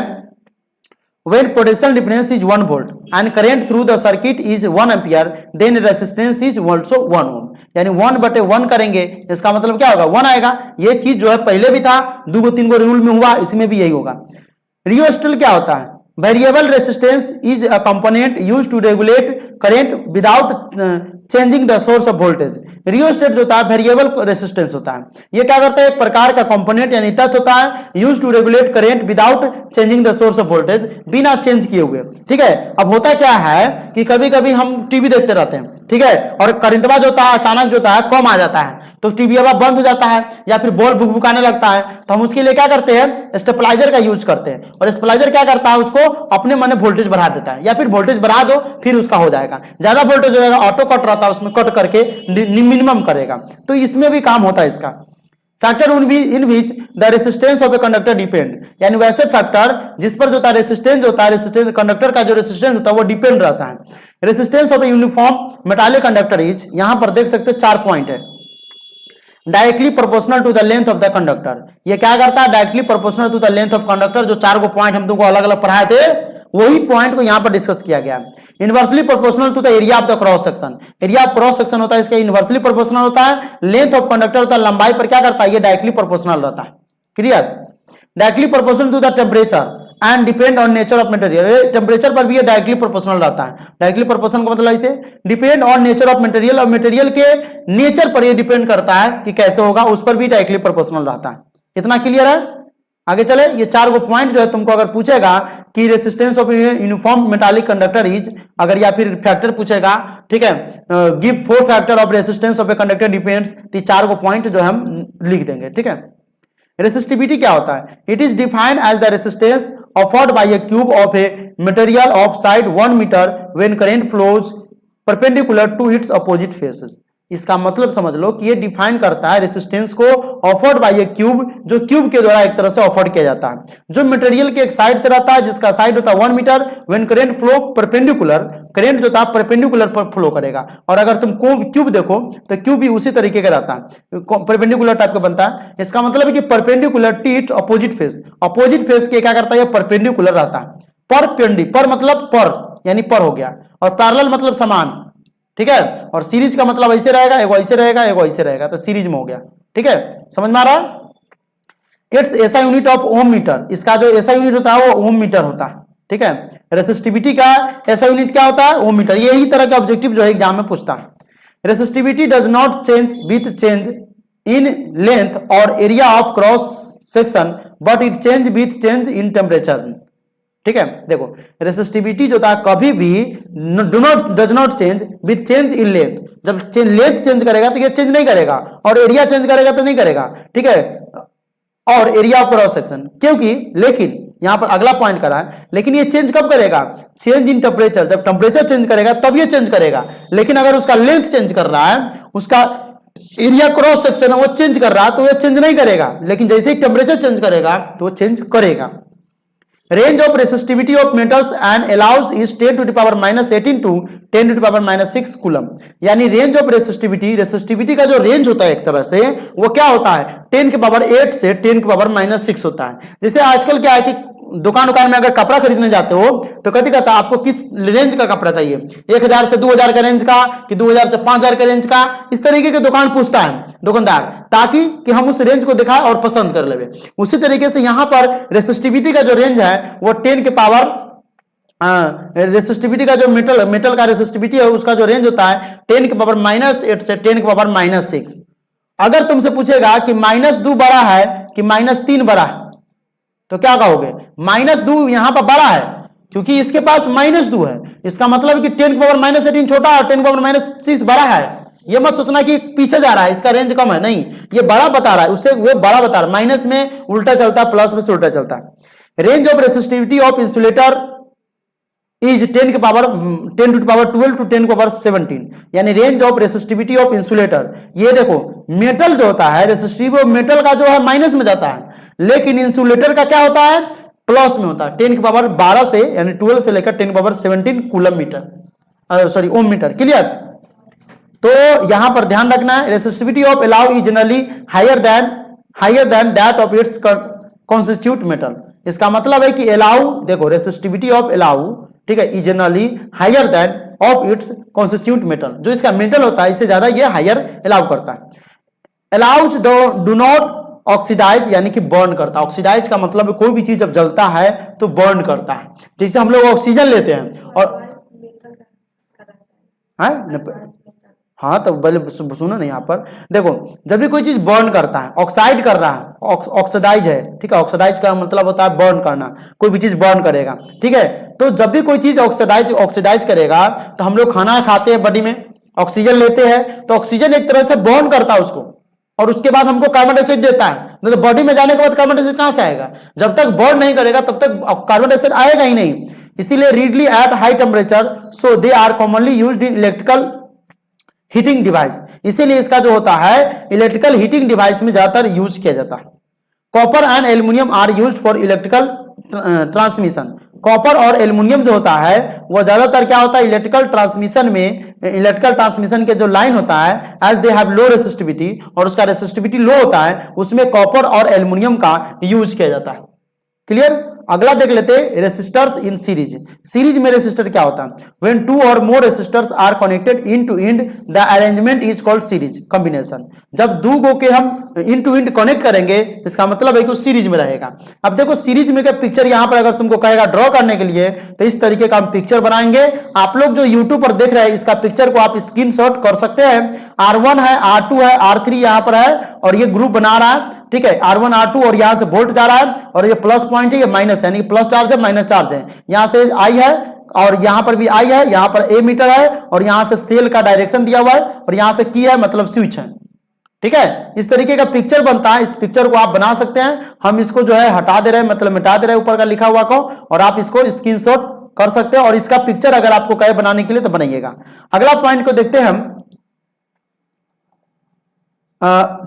when potential difference is 1 volt and current through the circuit is 1 ampere, then resistance is also 1 ohm। यानी 1 बटे 1 करेंगे, इसका मतलब क्या होगा, 1 आएगा। ये चीज जो है पहले भी था, 2-3 रूल में हुआ, इसमें भी यही होगा। रियोस्टेट क्या होता है, variable resistance is a component used to regulate current without changing the source of voltage. Rheostat जो होता है वेरिएबल रेसिस्टेंस होता है। ये क्या करता है, एक प्रकार का कंपोनेंट यानी तत्व होता है used to regulate current without changing the source of voltage, बिना चेंज किए हुए। ठीक है, अब होता क्या है कि कभी कभी हम टीवी देखते रहते हैं, ठीक है, और करंटवा जो होता है अचानक जो होता है कम आ जाता है, तो टीवी अब बंद हो जाता है या फिर बॉल भुकभुकाने लगता है, तो हम उसके लिए क्या करते हैं, स्टेबलाइजर का यूज करते हैं। और स्टेबलाइजर क्या करता है, उसको अपने मन वोल्टेज बढ़ा देता है, या फिर वोल्टेज बढ़ा दो फिर उसका हो जाएगा। ज्यादा वोल्टेज हो जाएगा, ऑटो कट रहता है, उसमें कट करके मिनिमम करेगा। तो इसमें भी काम होता है इसका। Factor in which the resistance of a conductor depend, यानी वैसे फैक्टर जिस पर जो होता है रेसिस्टेंस जो होता है, रेसिस्टेंस कंडक्टर का जो रेसिस्टेंस होता है वो डिपेंड रहता है। Resistance of a uniform metallic conductor is, यहां पर देख सकते हो 4 पॉइंट है, directly proportional to the length of the conductor. ये क्या करता है, directly proportional to the length of conductor. जो 4 पॉइंट हम तुमको अलग अलग पढ़ाए थे वही पॉइंट को यहां पर डिस्कस किया गया। Inversely proportional to the area of the cross section, area of cross section होता है इसका इनवर्सली प्रोपोर्शनल होता है। लेंथ ऑफ कंडक्टर होता है, लंबाई पर क्या करता है, ये डायरेक्टली प्रोपोर्शनल रहता है। Clear. Directly proportional to the temperature and depend on nature of material, temperature पर भी ये डायरेक्टली प्रोपोर्शनल रहता है। डायरेक्टली प्रोपोर्शनल का मतलब ऐसे depend on nature of material, और मटेरियल के नेचर पर ये डिपेंड करता है कि कैसे होगा, उस पर भी डायरेक्टली प्रोपोर्शनल रहता है। इतना क्लियर है। आगे चले, ये 4 गो पॉइंट जो है तुमको अगर पूछेगा कि resistance of uniform metallic conductor is, अगर या फिर फैक्टर पूछेगा, ठीक है, give 4 factor of resistance of a conductor depends, तो 4 गो पॉइंट जो हम लिख देंगे, ठीक है। रेसिस्टिविटी क्या होता है? It is defined as the resistance offered by a cube of a material of side 1 metre when current flows perpendicular to its opposite faces. इसका मतलब समझ लो कि ये डिफाइन करता है रेसिस्टेंस को ऑफर्ड बाय ए क्यूब, जो क्यूब के द्वारा एक तरह से ऑफर्ड किया जाता है, जो मटेरियल के एक साइड से रहता है, जिसका साइड होता है 1 metre, when current flow perpendicular, current जो था परपेंडिकुलर पर फ्लो करेगा। और अगर तुम क्यूब देखो तो क्यूब भी उसी तरीके का रहता है, परपेंडिकुलर टाइप का बनता है। इसका मतलब है कि perpendicular to its opposite face, opposite face के क्या करता है, ये परपेंडिकुलर रहता है। पर मतलब पर यानी पर हो गया, और पैरेलल मतलब समान, ठीक है। और सीरीज का मतलब ऐसे रहेगा, एगो ऐसे रहेगा, एगो ऐसे रहेगा, तो सीरीज में हो गया, ठीक है, समझ में आ रहा है। Its SI unit of ohm metre, इसका जो एसआई यूनिट होता है वो ओम मीटर होता है, ठीक है। रेसिस्टिविटी का एसआई यूनिट क्या होता है? ओम मीटर। यही तरह का ऑब्जेक्टिव जो है एग्जाम में पूछता है। Resistivity does not change with change in length और area of cross section, but it change with change in temperature, ठीक है। देखो रेसिस्टिविटी जो था कभी भी does not change with change in length, जब लेंथ चेंज करेगा तो ये चेंज नहीं करेगा, और एरिया चेंज करेगा तो नहीं करेगा, ठीक है, और एरिया ऑफ क्रॉस सेक्शन, क्योंकि लेकिन यहां पर अगला पॉइंट करा है, लेकिन ये चेंज कब करेगा? चेंज इन टेम्परेचर, जब टेम्परेचर चेंज करेगा तब ये चेंज करेगा। लेकिन अगर उसका लेंथ चेंज कर रहा है, उसका एरिया क्रॉस सेक्शन है वो चेंज कर रहा है, तो ये चेंज नहीं करेगा। लेकिन जैसे ही टेम्परेचर चेंज करेगा तो वो चेंज करेगा। Range of resistivity of metals and allows is 10 to the power minus 18 to 10 to the power minus 6 coulomb. यानी रेंज ऑफ रेसिस्टिविटी, रेसिस्टिविटी का जो रेंज होता है एक तरह से वो क्या होता है? 10 के पावर 8 से 10 के पावर माइनस 6 होता है। जैसे आजकल क्या है कि दुकान में अगर कपड़ा खरीदने जाते हो तो कभी कहता है आपको किस रेंज का कपड़ा चाहिए, 1000 से 2000 का रेंज का कि 2000 से 5000 का रेंज का, इस तरीके के दुकान पूछता है दुकानदार, ताकि कि हम उस रेंज को दिखाएं और पसंद कर लेवे। उसी तरीके से यहां पर रेसिस्टिविटी का जो रेंज है वो 10 के पावर रेसिस्टिविटी का जो मेटल का रेसिस्टिविटी है उसका जो रेंज होता है 10 के पावर माइनस 8 से 10 के पावर माइनस 6। अगर तुमसे पूछेगा कि -2 बड़ा है कि -3 बड़ा है तो क्या कहोगे? -2 यहां पर बड़ा है क्योंकि इसके पास -2 है, इसका मतलब कि 10 के पावर माइनस 18 छोटा है और 10 के पावर माइनस 6 बड़ा है। ये मत सोचना कि पीछे जा रहा है, इसका रेंज कम है, नहीं, ये बड़ा बता रहा है, उससे वो बड़ा बता रहा है। माइनस में उल्टा चलता है, प्लस में से उल्टा चलता है। Range of resistivity of insulator is 10 to power 12 to 10 power 17, यानी range of resistivity of insulator. ये देखो मेटल जो होता है रेसिस्टिव मेटल का जो है माइनस में जाता है, लेकिन इंसुलेटर का क्या होता है? प्लस में होता है। 10 की पावर 12 से यानी 12 से लेकर 10 की power 17 coulomb metre, sorry ohm metre. Clear? तो यहां पर ध्यान रखना है resistivity of alloy is generally higher than that of its constitute metal. इसका मतलब है कि एलाउ, देखो रेसिस्टिविटी ऑफ एलाउ, ठीक है, is generally higher than of its constitute metal. जो इसका मेटल होता है इससे ज्यादा ये हायर एलाउ करता है। एलाउज डू नॉट ऑक्सीडाइज, यानी कि बर्न करता है। ऑक्सीडाइज का मतलब कोई भी चीज जब जलता है तो बर्न करता है। जैसे हम लोग ऑक्सीजन लेते हैं और हाँ तो पहले सुनो ना, यहाँ पर देखो जब भी कोई चीज बर्न करता है, ऑक्साइड कर रहा है, ऑक्सीडाइज है, ठीक है, ऑक्सीडाइज का मतलब होता है बर्न करना, कोई भी चीज बर्न करेगा, ठीक है। तो जब भी कोई चीज ऑक्सीडाइज करेगा तो हम लोग खाना खाते हैं, बॉडी में ऑक्सीजन लेते हैं, तो ऑक्सीजन एक तरह से बर्न करता है उसको, और उसके बाद हमको कार्बन डाइऑक्साइड देता है। तो बॉडी में जाने के बाद कार्बन डाइऑक्साइड कहां से आएगा? जब तक बर्न नहीं करेगा तब तक कार्बन डाइऑक्साइड आएगा ही नहीं। इसीलिए readily at high temperature, so they are commonly used in electrical heating device. इसीलिए इसका जो होता है इलेक्ट्रिकल हीटिंग डिवाइस में ज्यादातर यूज किया जाता है। Copper and aluminium are used for electrical transmission. Copper और एल्युमिनियम जो होता है वो ज्यादातर क्या होता है इलेक्ट्रिकल ट्रांसमिशन में, इलेक्ट्रिकल ट्रांसमिशन के जो लाइन होता है as they have low resistivity, और उसका रेसिस्टिविटी लो होता है, उसमें कॉपर और एल्युमिनियम का यूज किया जाता है। क्लियर? अगला देख लेते हैं रेसिस्टर्स इन सीरीज। सीरीज में रेसिस्टर क्या होता है? When two or more resistors are connected in to end the arrangement is called series combination. जब दो गो के हम इन टू इंड कनेक्ट करेंगे इसका मतलब है कि सीरीज में रहेगा। अब देखो सीरीज में क्या पिक्चर यहां पर अगर तुमको कहेगा ड्रॉ करने के लिए तो इस तरीके का हम पिक्चर बनाएंगे। आप लोग जो यूट्यूब पर देख रहे हैं इसका पिक्चर को आप स्क्रीनशॉट कर सकते हैं। R1 है, R2 है, R3 यहां पर है और ये ग्रुप बना रहा है, ठीक है, R1 R2 और यहां से वोल्ट जा रहा है और ये प्लस पॉइंट है, ये माइनस है, यानी प्लस चार्ज है माइनस चार्ज है। यहां से I है और यहां पर भी I है, यहां पर A मीटर है और यहां से सेल का डायरेक्शन दिया हुआ है और यहां से की है मतलब स्विच है। ठीक है, इस तरीके का पिक्चर बनता है। इस पिक्चर को आप बना सकते हैं। हम इसको जो है हटा दे रहे हैं, मतलब मिटा दे रहे हैं ऊपर का लिखा हुआ को, और आप इसको स्क्रीनशॉट कर सकते हैं और इसका पिक्चर अगर आपको कहे बनाने के लिए तो बनाइएगा। अगला पॉइंट को देखते हैं हम,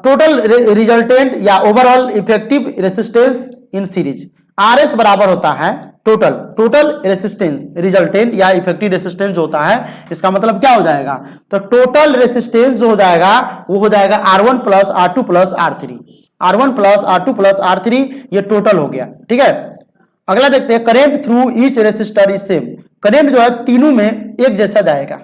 टोटल रिजल्टेंट या overall effective resistance in series. RS बराबर होता है टोटल रेसिस्टेंस रिजल्टेंट या इफेक्टिव रेसिस्टेंस जो होता है, इसका मतलब क्या हो जाएगा, तो टोटल रेसिस्टेंस जो हो जाएगा वो हो जाएगा R1 plus R2 plus R3। R1 plus R2 plus R3 ये टोटल हो गया। ठीक है, अगला देखते हैं, current through each resistor is same. Current जो है तीनों में एक जैसा जाएगा।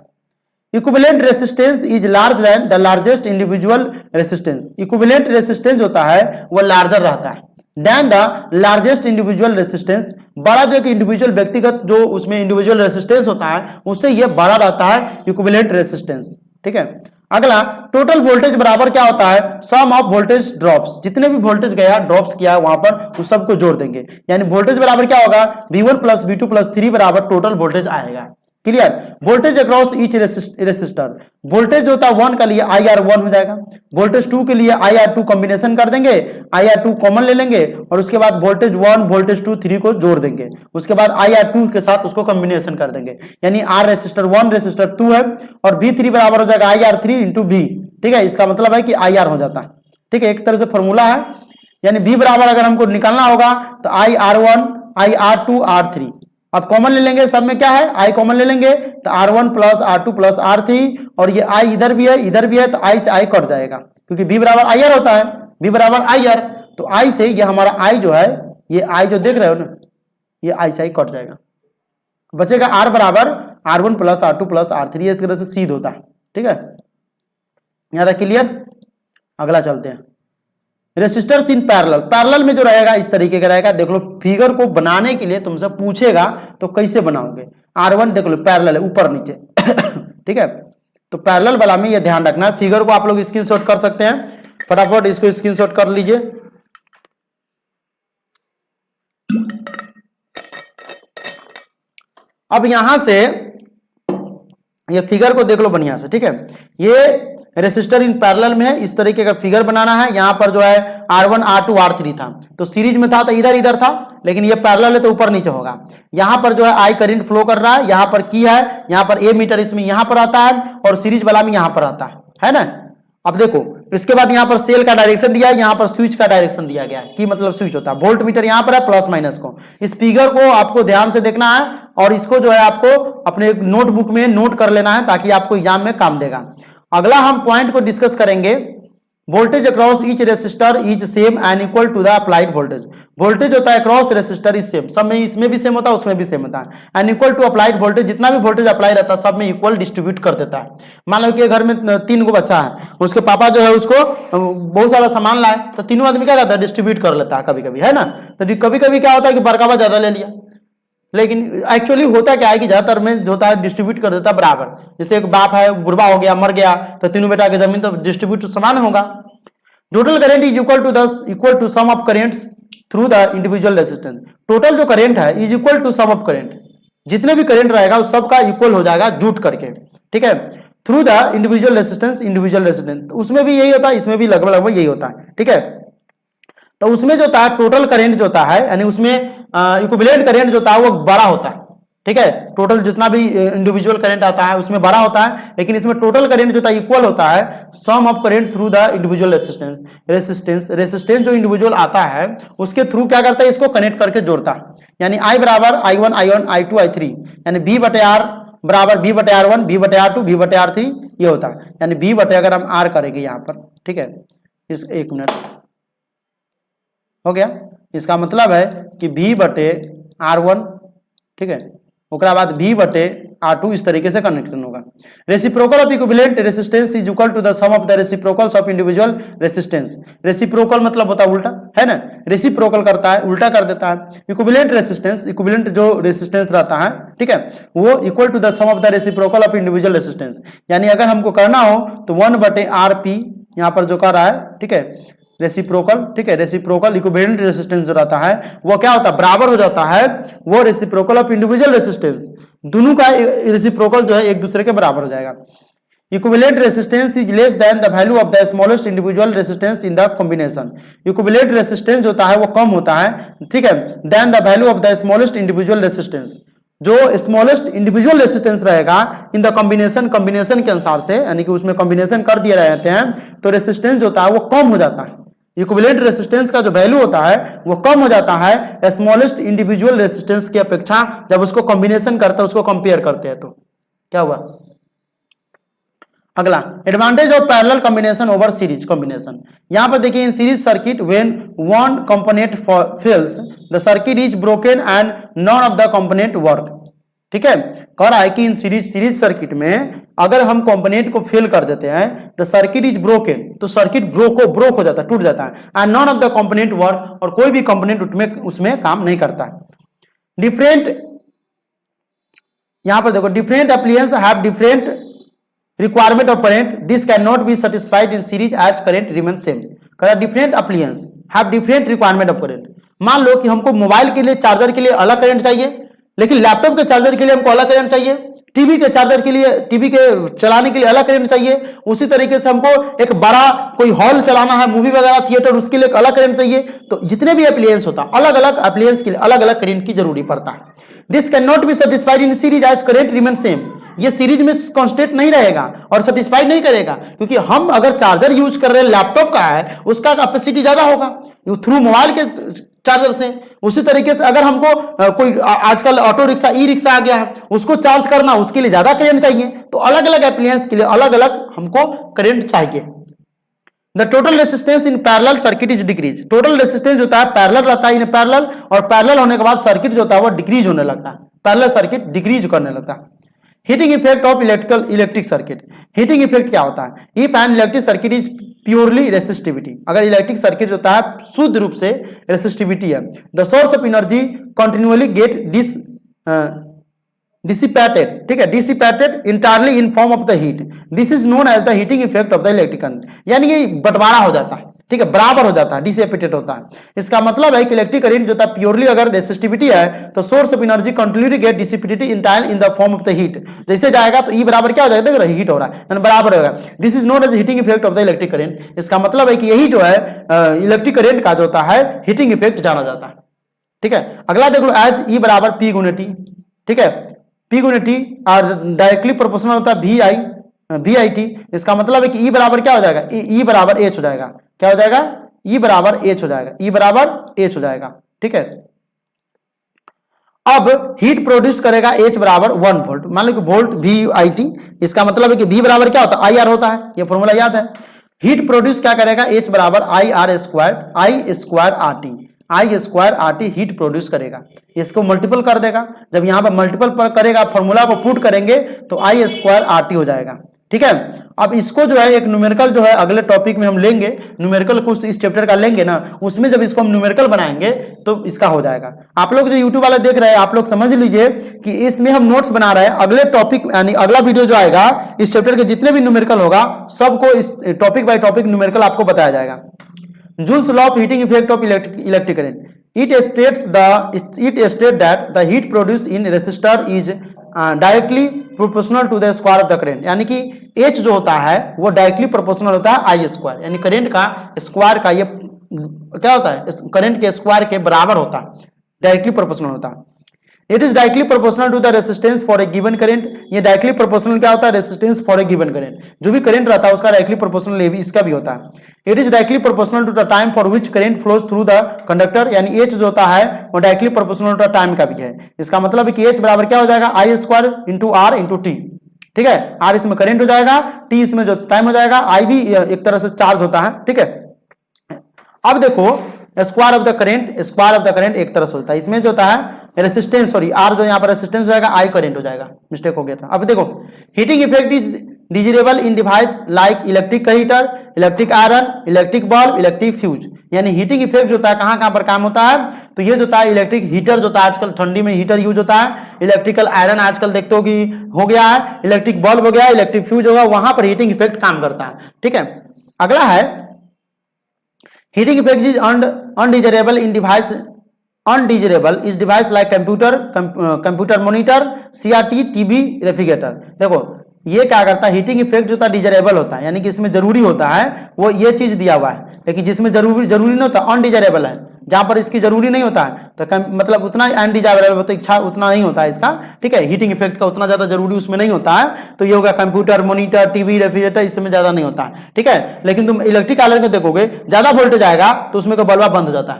Equivalent resistance is large than the largest individual resistance. Equivalent resistance होता है वो लार्जर रहता है than the largest individual resistance. बड़ा जो एक इंडिविजुअल व्यक्तिगत जो उसमें इंडिविजुअल रेसिस्टेंस होता है उससे ये बड़ा रहता है इक्विवेलेंट रेसिस्टेंस। ठीक है, अगला टोटल वोल्टेज बराबर क्या होता है, सम ऑफ वोल्टेज ड्रॉप्स। जितने भी वोल्टेज गया ड्रॉप्स किया वहां पर उस सबको जोड़ देंगे, यानी वोल्टेज बराबर क्या होगा, V1 प्लस V2 प्लस 3 बराबर टोटल वोल्टेज आएगा। Clear, voltage across each resistor. Voltage जो होता है 1 का लिए IR1 हो जाएगा, वोल्टेज 2 के लिए IR2 कॉम्बिनेशन कर देंगे, IR2 कॉमन ले लेंगे और उसके बाद वोल्टेज 1 वोल्टेज 2 3 को जोड़ देंगे, उसके बाद IR2 के साथ उसको कॉम्बिनेशन कर देंगे, यानी R रेसिस्टर 1 रेसिस्टर 2 है और V3 बराबर हो जाएगा IR3 इंटू V। ठीक है, इसका मतलब है कि IR हो जाता है। ठीक है, एक तरह से फॉर्मूला है, यानी V बराबर अगर हमको निकालना होगा तो IR1 IR2 R3। अब कॉमन ले लेंगे, सब में क्या है I कॉमन ले लेंगे तो R1 plus R2 plus R3 और ये I इधर भी है तो I से I कट जाएगा क्योंकि V बराबर IR होता है, V बराबर IR, तो I से ये हमारा I जो है, ये I जो देख रहे हो ना, ये I से I कट जाएगा, बचेगा R बराबर R1 plus R2 plus R3। एक तरह से सीध होता है। ठीक है, यहां तक क्लियर। अगला चलते हैं, रेसिस्टर्स इन पैरेलल। पैरेलल में जो रहेगा इस तरीके का रहेगा, देख लो फिगर को बनाने के लिए तुमसे पूछेगा तो कैसे बनाओगे। R1 देख लो पैरेलल है ऊपर नीचे ठीक है, तो पैरेलल वाला में ये ध्यान रखना है। फिगर को आप लोग स्क्रीनशॉट कर सकते हैं, फटाफट इसको स्क्रीनशॉट कर लीजिए। अब यहां से ये फिगर को देख लो बढ़िया से। ठीक है, ये रेसिस्टर इन पैरेलल में है, इस तरीके का फिगर बनाना है। यहां पर जो है R1 R2 R3 था, तो सीरीज में था तो इधर इधर था, लेकिन ये पैरेलल है तो ऊपर नीचे होगा। यहां पर जो है I करंट फ्लो कर रहा है, यहां पर की है, यहां पर A मीटर इसमें यहां पर आता है और सीरीज वाला में यहां पर आता है ना। अब देखो इसके बाद यहां पर सेल का डायरेक्शन दिया है, यहां पर स्विच का डायरेक्शन दिया गया है, कि मतलब स्विच होता है। वोल्ट मीटर यहां पर है प्लस माइनस को। इस फिगर को आपको ध्यान से देखना है और इसको जो है आपको अपने नोटबुक में नोट कर लेना है ताकि आपको एग्जाम में काम देगा। अगला हम पॉइंट को डिस्कस करेंगे, voltage across each resistor is same and equal to the applied voltage. Voltage होता है अक्रॉस रेसिस्टर इज सेम, सब में इसमें भी सेम होता है उसमें भी सेम होता है, and equal to applied voltage. जितना भी वोल्टेज अप्लाई रहता है सब में इक्वल डिस्ट्रीब्यूट कर देता है। मान लो कि घर में 3 को बच्चा है, उसके पापा जो है उसको बहुत सारा सामान लाए तो तीनों आदमी क्या करता है, डिस्ट्रीब्यूट कर लेता है कभी कभी, है ना। तो कभी कभी क्या होता है कि बड़का ज्यादा ले लिया, लेकिन एक्चुअली होता क्या है कि ज्यादातर में होता है डिस्ट्रीब्यूट कर देता है बराबर। जैसे एक बाप है बुढ़वा हो गया मर गया तो तीनों बेटा की जमीन तो डिस्ट्रीब्यूट समान होगा। Total current is equal to sum of currents through the individual resistance. Total जो करंट है is equal to sum of current, जितने भी करंट रहेगा उस सबका इक्वल हो जाएगा जुट करके। ठीक है, थ्रू द इंडिविजुअल रेसिस्टेंस उसमें भी यही होता है, इसमें भी लगभग यही होता है। ठीक है, तो उसमें जो होता है टोटल करंट जो होता है, यानी उसमें इक्विवेलेंट करंट जो होता है वो बड़ा होता है। ठीक है, टोटल जितना भी इंडिविजुअल करंट आता है उसमें बड़ा होता है, लेकिन इसमें टोटल करंट जो होता है इक्वल होता है sum of current through the individual resistance जो इंडिविजुअल आता है उसके थ्रू क्या करता है, इसको कनेक्ट करके जोड़ता है। यानी I बराबर I1 I2 I3, यानी B बटे R बराबर B बटे R1 B बटे R2 B बटे R3 ये होता है। यानी B बटे अगर हम R करेंगे यहाँ पर, ठीक है, इस 1 मिनट हो गया, इसका मतलब है कि V बटे R1, ठीक है, उसके बाद V बटे R2 इस तरीके से कनेक्शन होगा। Reciprocal of equivalent resistance is equal to the sum of the reciprocals of individual resistance. Reciprocal मतलब होता है उल्टा, है ना, रेसिप्रोकल करता है उल्टा कर देता है। इक्विवेलेंट रेसिस्टेंस, इक्विवेलेंट जो रेसिस्टेंस रहता है, ठीक है, वो equal to the sum of the reciprocal of individual resistance. यानी अगर हमको करना हो तो 1 बटे RP यहाँ पर जो कर रहा है, ठीक है, रेसिप्रोकल, ठीक है, रेसिप्रोकल इक्विवेलेंट रेसिस्टेंस जो रहता है वो क्या होता है, बराबर हो जाता है, वो रेसिप्रोकल ऑफ इंडिविजुअल रेसिस्टेंस, दोनों का रेसिप्रोकल जो है एक दूसरे के बराबर हो जाएगा। Equivalent resistance is less than the value of the smallest individual resistance in the combination. Equivalent resistance होता है वो कम होता है, ठीक है, than the value of the smallest individual resistance, जो स्मॉलेस्ट इंडिविजुअल रेसिस्टेंस रहेगा इन द कॉम्बिनेशन, कॉम्बिनेशन के अनुसार से, यानी कि उसमें कॉम्बिनेशन कर दिए रहते हैं तो रेसिस्टेंस जो होता है वो कम हो जाता है। इक्विवेलेंट रेसिस्टेंस का जो वैल्यू होता है वो कम हो जाता है स्मॉलेस्ट इंडिविजुअल रेसिस्टेंस की अपेक्षा, जब उसको कॉम्बिनेशन करते हैं, उसको कंपेयर करते हैं। तो क्या हुआ, अगला advantage of parallel combination over series combination. यहां पर देखिए in series circuit when one component fails the circuit is broken and none of the component work, ठीक है, कह रहा है कि इन सीरीज सर्किट में अगर हम कंपोनेंट को फेल कर देते हैं द सर्किट इज ब्रोकन, तो सर्किट ब्रोक हो जाता है, टूट जाता है, and none of the component work, और कोई भी कंपोनेंट उसमें काम नहीं करता है। डिफरेंट, यहां पर देखो different appliance have different requirement of current, this cannot be satisfied in series as current remains same। different appliance have different requirement of current। मान लो कि हमको मोबाइल के लिए चार्जर के लिए अलग करंट चाहिए, लेकिन लैपटॉप के चार्जर के लिए हमको अलग करंट चाहिए, टीवी के चार्जर के लिए, टीवी के चलाने के लिए अलग करंट चाहिए। उसी तरीके से हमको एक बड़ा कोई हॉल चलाना है, मूवी वगैरह थिएटर, उसके लिए एक अलग करंट चाहिए। तो जितने भी एप्लायंस होता है अलग अलग एप्लायंस के लिए अलग अलग करंट की जरूरी पड़ता है। This can not be satisfied in series as current remain same. ये सीरीज में कांस्टेंट नहीं रहेगा और सेटिस्फाई नहीं करेगा, क्योंकि हम अगर चार्जर यूज कर रहे हैं लैपटॉप का है, उसका कैपेसिटी ज्यादा होगा थ्रू मोबाइल के चार्जर से। उसी तरीके से अगर हमको कोई आजकल ऑटो रिक्शा, ई रिक्शा आ गया है, उसको चार्ज करना, उसके लिए ज्यादा करंट चाहिए। तो अलग अलग एप्लायंस के लिए अलग अलग हमको करंट चाहिए। The total resistance in parallel circuit is decrease. Total resistance होता है पैरेलल रहता है इन पैरेलल, और पैरेलल होने के बाद सर्किट जो होता है वो डिक्रीज होने लगता है, पैरेलल सर्किट डिक्रीज करने लगता है। Heating effect of electric circuit. Heating effect क्या होता है, if an electric circuit is purely resistivity, अगर इलेक्ट्रिक सर्किट होता है शुद्ध रूप से रेसिस्टिविटी है, the source of energy continuously get dissipated, ठीक है, dissipated entirely in form of the heat, this is known as the heating effect of the electric current. यानी कि बंटवारा हो जाता है, ठीक है, बराबर हो जाता है, डिसिपेटेड होता है। इसका मतलब है कि इलेक्ट्रिक करंट जो था प्योरली अगर रेसिस्टिविटी है तो source of energy continuously get dissipated entire in the form of the heat. जैसे जाएगा तो ई बराबर क्या हो जाएगा, देखो हीट हो रहा है, यानी बराबर होगा। This is known as heating effect of the electric current. इसका मतलब है कि यही जो है इलेक्ट्रिक करंट का जो होता है हीटिंग इफेक्ट जाना जाता है, ठीक है। अगला देख लो एज ई बराबर पी गुने टी, ठीक है, पी गुने टी और डायरेक्टली प्रोपोर्शनल होता है वी आई टी। इसका मतलब है कि ई बराबर क्या हो जाएगा, ई बराबर एच हो जाएगा, क्या हो जाएगा, ई बराबर एच हो जाएगा, ई बराबर एच हो जाएगा, ठीक है। अब हीट प्रोड्यूस करेगा एच बराबर 1 वोल्ट, मान लो कि वोल्ट वी आई टी। इसका मतलब है कि वी बराबर क्या होता है, आई आर होता है, ये फॉर्मूला याद है। हीट प्रोड्यूस क्या करेगा, एच बराबर I R square, I square R T, I square R T heat produce करेगा। इसको मल्टीपल कर देगा, जब यहां पर मल्टीपल पर करेगा, फॉर्मूला को पुट करेंगे तो आई स्क्वायर आर टी हो जाएगा, ठीक है। अब इसको जो है एक न्यूमेरिकल जो है अगले टॉपिक में हम लेंगे, न्यूमेरिकल कुछ इस चैप्टर का लेंगे ना, उसमें जब इसको हम न्यूमेरिकल बनाएंगे तो इसका हो जाएगा। आप लोग जो यूट्यूब वाले देख रहे हैं, आप लोग समझ लीजिए कि इसमें हम नोट्स बना रहे हैं। अगले टॉपिक यानी अगला वीडियो जो आएगा इस चैप्टर के जितने भी न्यूमेरिकल होगा सबको इस टॉपिक बाय टॉपिक न्यूमेरिकल आपको बताया जाएगा। Joules law of heating effect of electric current, it states that the heat produced in resistor is directly proportional to the square of the current। यानी कि H जो होता है वो डायरेक्टली प्रोपोर्शनल होता है आई स्क्वायर, यानी करंट का स्क्वायर का ये क्या होता है, करंट के स्क्वायर के बराबर होता है, डायरेक्टली प्रोपोर्शनल होता है। It is directly proportional to the resistance for a given current. ये डायरेक्टली प्रोपोर्शनल क्या होता है, resistance for a given current, जो भी करंट रहता है उसका डायरेक्टली प्रोपोर्शनल इसका भी होता है। It is directly proportional to the time for which current flows through the conductor, यानी एच जो होता है वो directly proportional to the time का भी है। इसका मतलब है कि एच बराबर क्या हो जाएगा, I square into R into T, ठीक है। आर इसमें करंट हो जाएगा, टी इसमें जो टाइम हो जाएगा, आई भी एक तरह से चार्ज होता है, ठीक है। अब देखो स्क्वायर ऑफ द करंट एक तरह से होता है, इसमें जो होता है रेसिस्टेंस, सॉरी आर जो यहाँ पर रेसिस्टेंस हो जाएगा, आई करंट हो जाएगा, मिस्टेक हो गया था। अब देखो heating effect is desirable in device like electric heater, electric iron, electric bulb, electric fuse. यानी हीटिंग इफेक्ट जो होता है कहाँ पर काम होता है, तो ये जो होता है इलेक्ट्रिक हीटर जो होता है, आजकल ठंडी में हीटर यूज होता है, इलेक्ट्रिकल आयरन आजकल देखते हो कि हो गया है, इलेक्ट्रिक बल्ब हो गया, इलेक्ट्रिक फ्यूज होगा, वहां पर हीटिंग इफेक्ट काम करता है, ठीक है। अगला है heating effect is undesirable in device, undesirable is device like computer monitor, CRT, TV, refrigerator. देखो ये क्या करता है, हीटिंग इफेक्ट जो होता है डिजायरेबल होता है, यानी कि इसमें जरूरी होता है वो ये चीज दिया हुआ है, लेकिन जिसमें जरूरी नहीं होता अनडिजायरेबल है, जहां पर इसकी जरूरी नहीं होता है तो मतलब उतना अनडिजायरेबल तो इच्छा उतना नहीं होता है इसका, ठीक है, हीटिंग इफेक्ट का उतना ज्यादा जरूरी उसमें नहीं होता है, तो ये होगा कंप्यूटर मॉनिटर, टीवी, रेफ्रिजरेटर, इसमें ज्यादा नहीं होता है, ठीक है। लेकिन तुम इलेक्ट्रिक आयरन को देखोगे ज्यादा वोल्टेज आएगा तो उसमें का बल्ब बंद हो जाता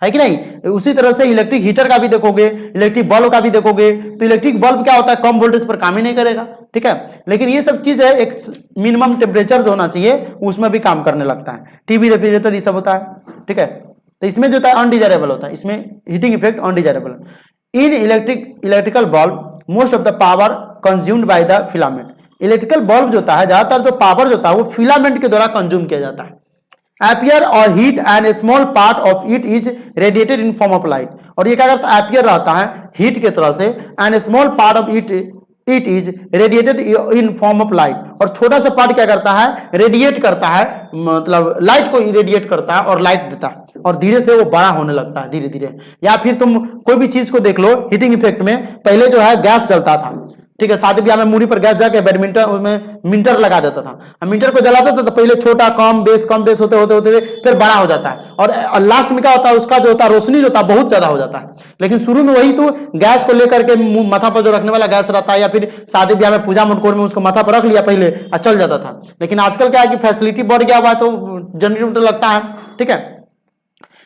है कि नहीं। उसी तरह से इलेक्ट्रिक हीटर का भी देखोगे, इलेक्ट्रिक बल्ब का भी देखोगे, तो इलेक्ट्रिक बल्ब क्या होता है, कम वोल्टेज पर काम ही नहीं करेगा, ठीक है। लेकिन ये सब चीज है, एक मिनिमम टेम्परेचर जो होना चाहिए उसमें भी काम करने लगता है। टीवी, रेफ्रिजरेटर ये सब होता है, ठीक है। तो इसमें जो होता है अनडिजायरेबल होता है, इसमें heating effect undesirable. In electrical bulb most of the power consumed by the filament. Electrical bulb जो होता है ज्यादातर जो पावर जो होता है वो फिलामेंट के द्वारा कंज्यूम किया जाता है। एपियर और heat and A small part of it is radiated in form of light. और ये क्या करता है, एपियर रहता है हीट के तरह से, and A small part of it is radiated in form of light. और छोटा सा पार्ट क्या करता है, रेडिएट करता है, मतलब लाइट को रेडिएट करता है और लाइट देता है, और धीरे से वो बड़ा होने लगता है धीरे धीरे। या फिर तुम कोई भी चीज को देख लो, हीटिंग इफेक्ट में पहले जो है गैस जलता था, ठीक है, शादी ब्याह में मूड़ी पर गैस जाके बैडमिंटन उसमें मीटर लगा देता था, मीटर को जलाता था तो पहले छोटा कम बेस होते होते फिर बड़ा हो जाता है, और लास्ट में क्या होता है, उसका जो होता है रोशनी जो होता है बहुत ज्यादा हो जाता है। लेकिन शुरू में वही तो गैस को लेकर के माथा पर जो रखने वाला गैस रहता है, या फिर शादी ब्याह में पूजा मटकोर में उसको माथा पर रख लिया पहले और चल जाता था। लेकिन आजकल क्या है कि फैसिलिटी बढ़ गया हुआ है तो जनरेटर लगता है, ठीक है।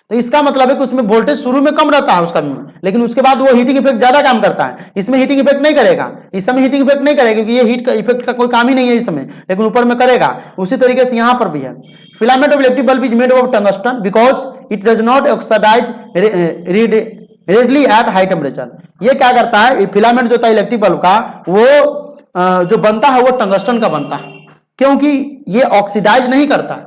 तो इसका मतलब है कि उसमें वोल्टेज शुरू में कम रहता है उसका, लेकिन उसके बाद वो हीटिंग इफेक्ट ज्यादा काम करता है। इसमें हीटिंग इफेक्ट नहीं करेगा, इस समय हीटिंग इफेक्ट नहीं करेगा क्योंकि ये हीट का इफेक्ट का कोई काम ही नहीं है इस समय, लेकिन ऊपर में करेगा। उसी तरीके से यहां पर भी है। Filament of electric bulb is made of tungsten because it does not oxidise readily at high temperature. ये क्या करता है, फिलामेंट जो होता है इलेक्ट्रिक बल्ब का वो जो बनता है वो टंगस्टन का बनता है, क्योंकि ये ऑक्सीडाइज नहीं करता,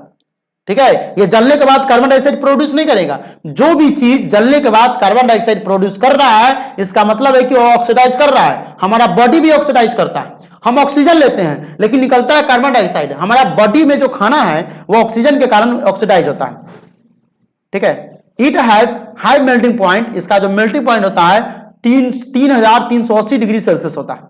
ठीक है। ये जलने के बाद कार्बन डाइऑक्साइड प्रोड्यूस नहीं करेगा। जो भी चीज जलने के बाद कार्बन डाइऑक्साइड प्रोड्यूस कर रहा है इसका मतलब है कि वो ऑक्सीडाइज कर रहा है। हमारा बॉडी भी ऑक्सीडाइज करता है, हम ऑक्सीजन लेते हैं लेकिन निकलता है कार्बन डाइऑक्साइड। हमारा बॉडी में जो खाना है वो ऑक्सीजन के कारण ऑक्सीडाइज होता है, ठीक है। It has high melting point, इसका जो मेल्टिंग पॉइंट होता है 3380 डिग्री सेल्सियस होता है,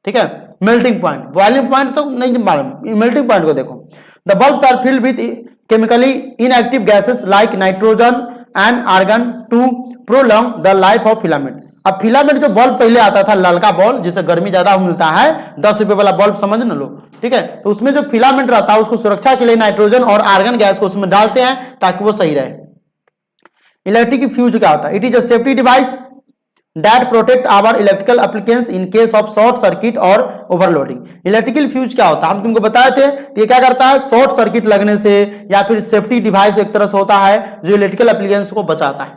ठीक है। मेल्टिंग पॉइंट, बॉइलिंग पॉइंट तो नहीं मालूम, मेल्टिंग पॉइंट को देखो। The bulbs are filled with chemically inactive gases like nitrogen and argon to prolong the life of filament। अब फिलामेंट जो बल्ब पहले आता था ललका बल्ब जिसे गर्मी ज्यादा मिलता है, 10 रुपए वाला बल्ब समझ ना लो, ठीक है। तो उसमें जो फिलामेंट रहता है उसको सुरक्षा के लिए नाइट्रोजन और आर्गन गैस को उसमें डालते हैं ताकि वो सही रहे। इलेक्ट्रिक फ्यूज क्या होता है, it is a safety device that protect our electrical appliance in case of short circuit और overloading। इलेक्ट्रिकल फ्यूज क्या होता है, हम तुमको बताए थे, ये क्या करता है, शॉर्ट सर्किट लगने से या फिर सेफ्टी डिवाइस एक तरह से होता है जो इलेक्ट्रिकल एप्लीकेंस को बचाता है।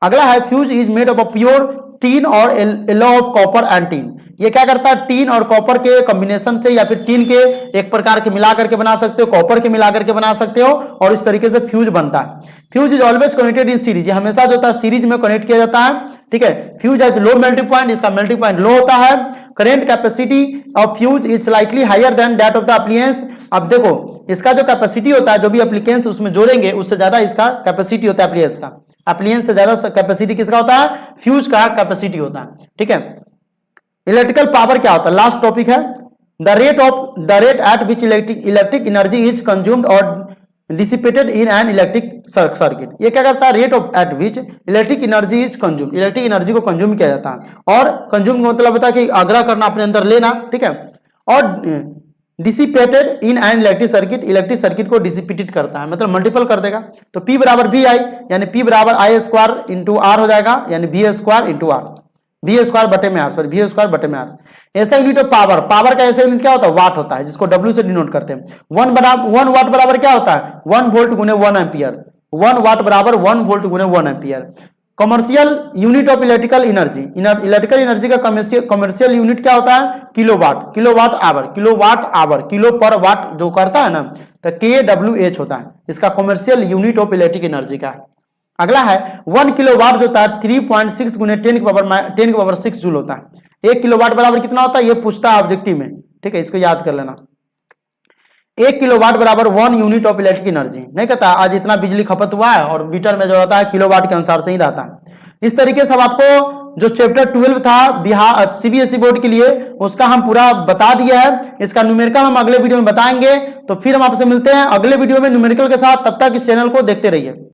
अगला है fuse is made of pure tin or alloy of copper and tin. ये क्या करता है, टीन और कॉपर के कॉम्बिनेशन से या फिर टीन के एक प्रकार के मिला करके बना सकते हो, कॉपर के मिला करके बना सकते हो, और इस तरीके से फ्यूज बनता है। Fuse is always connected in series, ये हमेशा जो होता है सीरीज में कनेक्ट किया जाता है, ठीक है। Fuse has low melting point, इसका मेल्टिंग पॉइंट लो होता है। Current capacity of fuse is slightly higher than that of the appliances. अब देखो इसका जो कैपेसिटी होता है, जो भी एप्लीकेंस उसमें जोड़ेंगे उससे ज्यादा इसका कैपेसिटी होता है एप्लियंस का। एप्लियंस से ज्यादा कैपेसिटी किसका होता है, फ्यूज का कैपेसिटी होता है, ठीक है। इलेक्ट्रिकल पावर क्या होता है, लास्ट टॉपिक है। The rate at which electric energy is consumed or dissipated in an electric circuit. ये क्या करता है, rate of at which electric energy is consumed, electric energy को कंज्यूम किया जाता है। और कंज्यूम का मतलब होता है कि आग्रह करना, अपने अंदर लेना, ठीक है। और dissipated in an electric circuit को डिसिपेटेड करता है, मतलब मल्टीपल कर देगा। तो P बराबर वी आई, यानी P बराबर आई स्क्वायर इंटू आर हो जाएगा, यानी V square into R, V square बटे में आर, सॉरी वी स्क्वायर बटे में आर। ऐसा यूनिट ऑफ पावर, पावर का ऐसा यूनिट क्या होता है, वाट होता है, जिसको W से डिनोट करते हैं। 1 वाट बराबर क्या होता है, 1 वोल्ट गुने 1 एम्पियर। 1 वाट बराबर 1 वोल्ट गुने 1 ampere. Commercial unit of electrical energy, electrical energy का कमर्शियल यूनिट क्या होता है, kilowatt, kilowatt hour, kilowatt hour, kilo पर वाट जो करता है ना, तो kWh होता है, इसका commercial unit of electric energy का। अगला है 1 किलोवाट जो होता है 3.6 गुने 10 की पावर 6 जूल होता है। 1 किलोवाट बराबर कितना होता है, ये पूछता है ऑब्जेक्टिव में, ठीक है, इसको याद कर लेना। 1 किलोवाट बराबर 1 यूनिट ऑफ इलेक्ट्रिक एनर्जी, नहीं कहता आज इतना बिजली खपत हुआ है, और मीटर में जो रहता है किलोवाट के अनुसार से ही रहता है। इस तरीके से अब आपको जो चैप्टर 12 था बिहार सीबीएसई बोर्ड के लिए, उसका हम पूरा बता दिया है। इसका न्यूमेरिकल हम अगले वीडियो में बताएंगे। तो फिर हम आपसे मिलते हैं अगले वीडियो में न्यूमेरिकल के साथ। तब तक इस चैनल को देखते रहिए।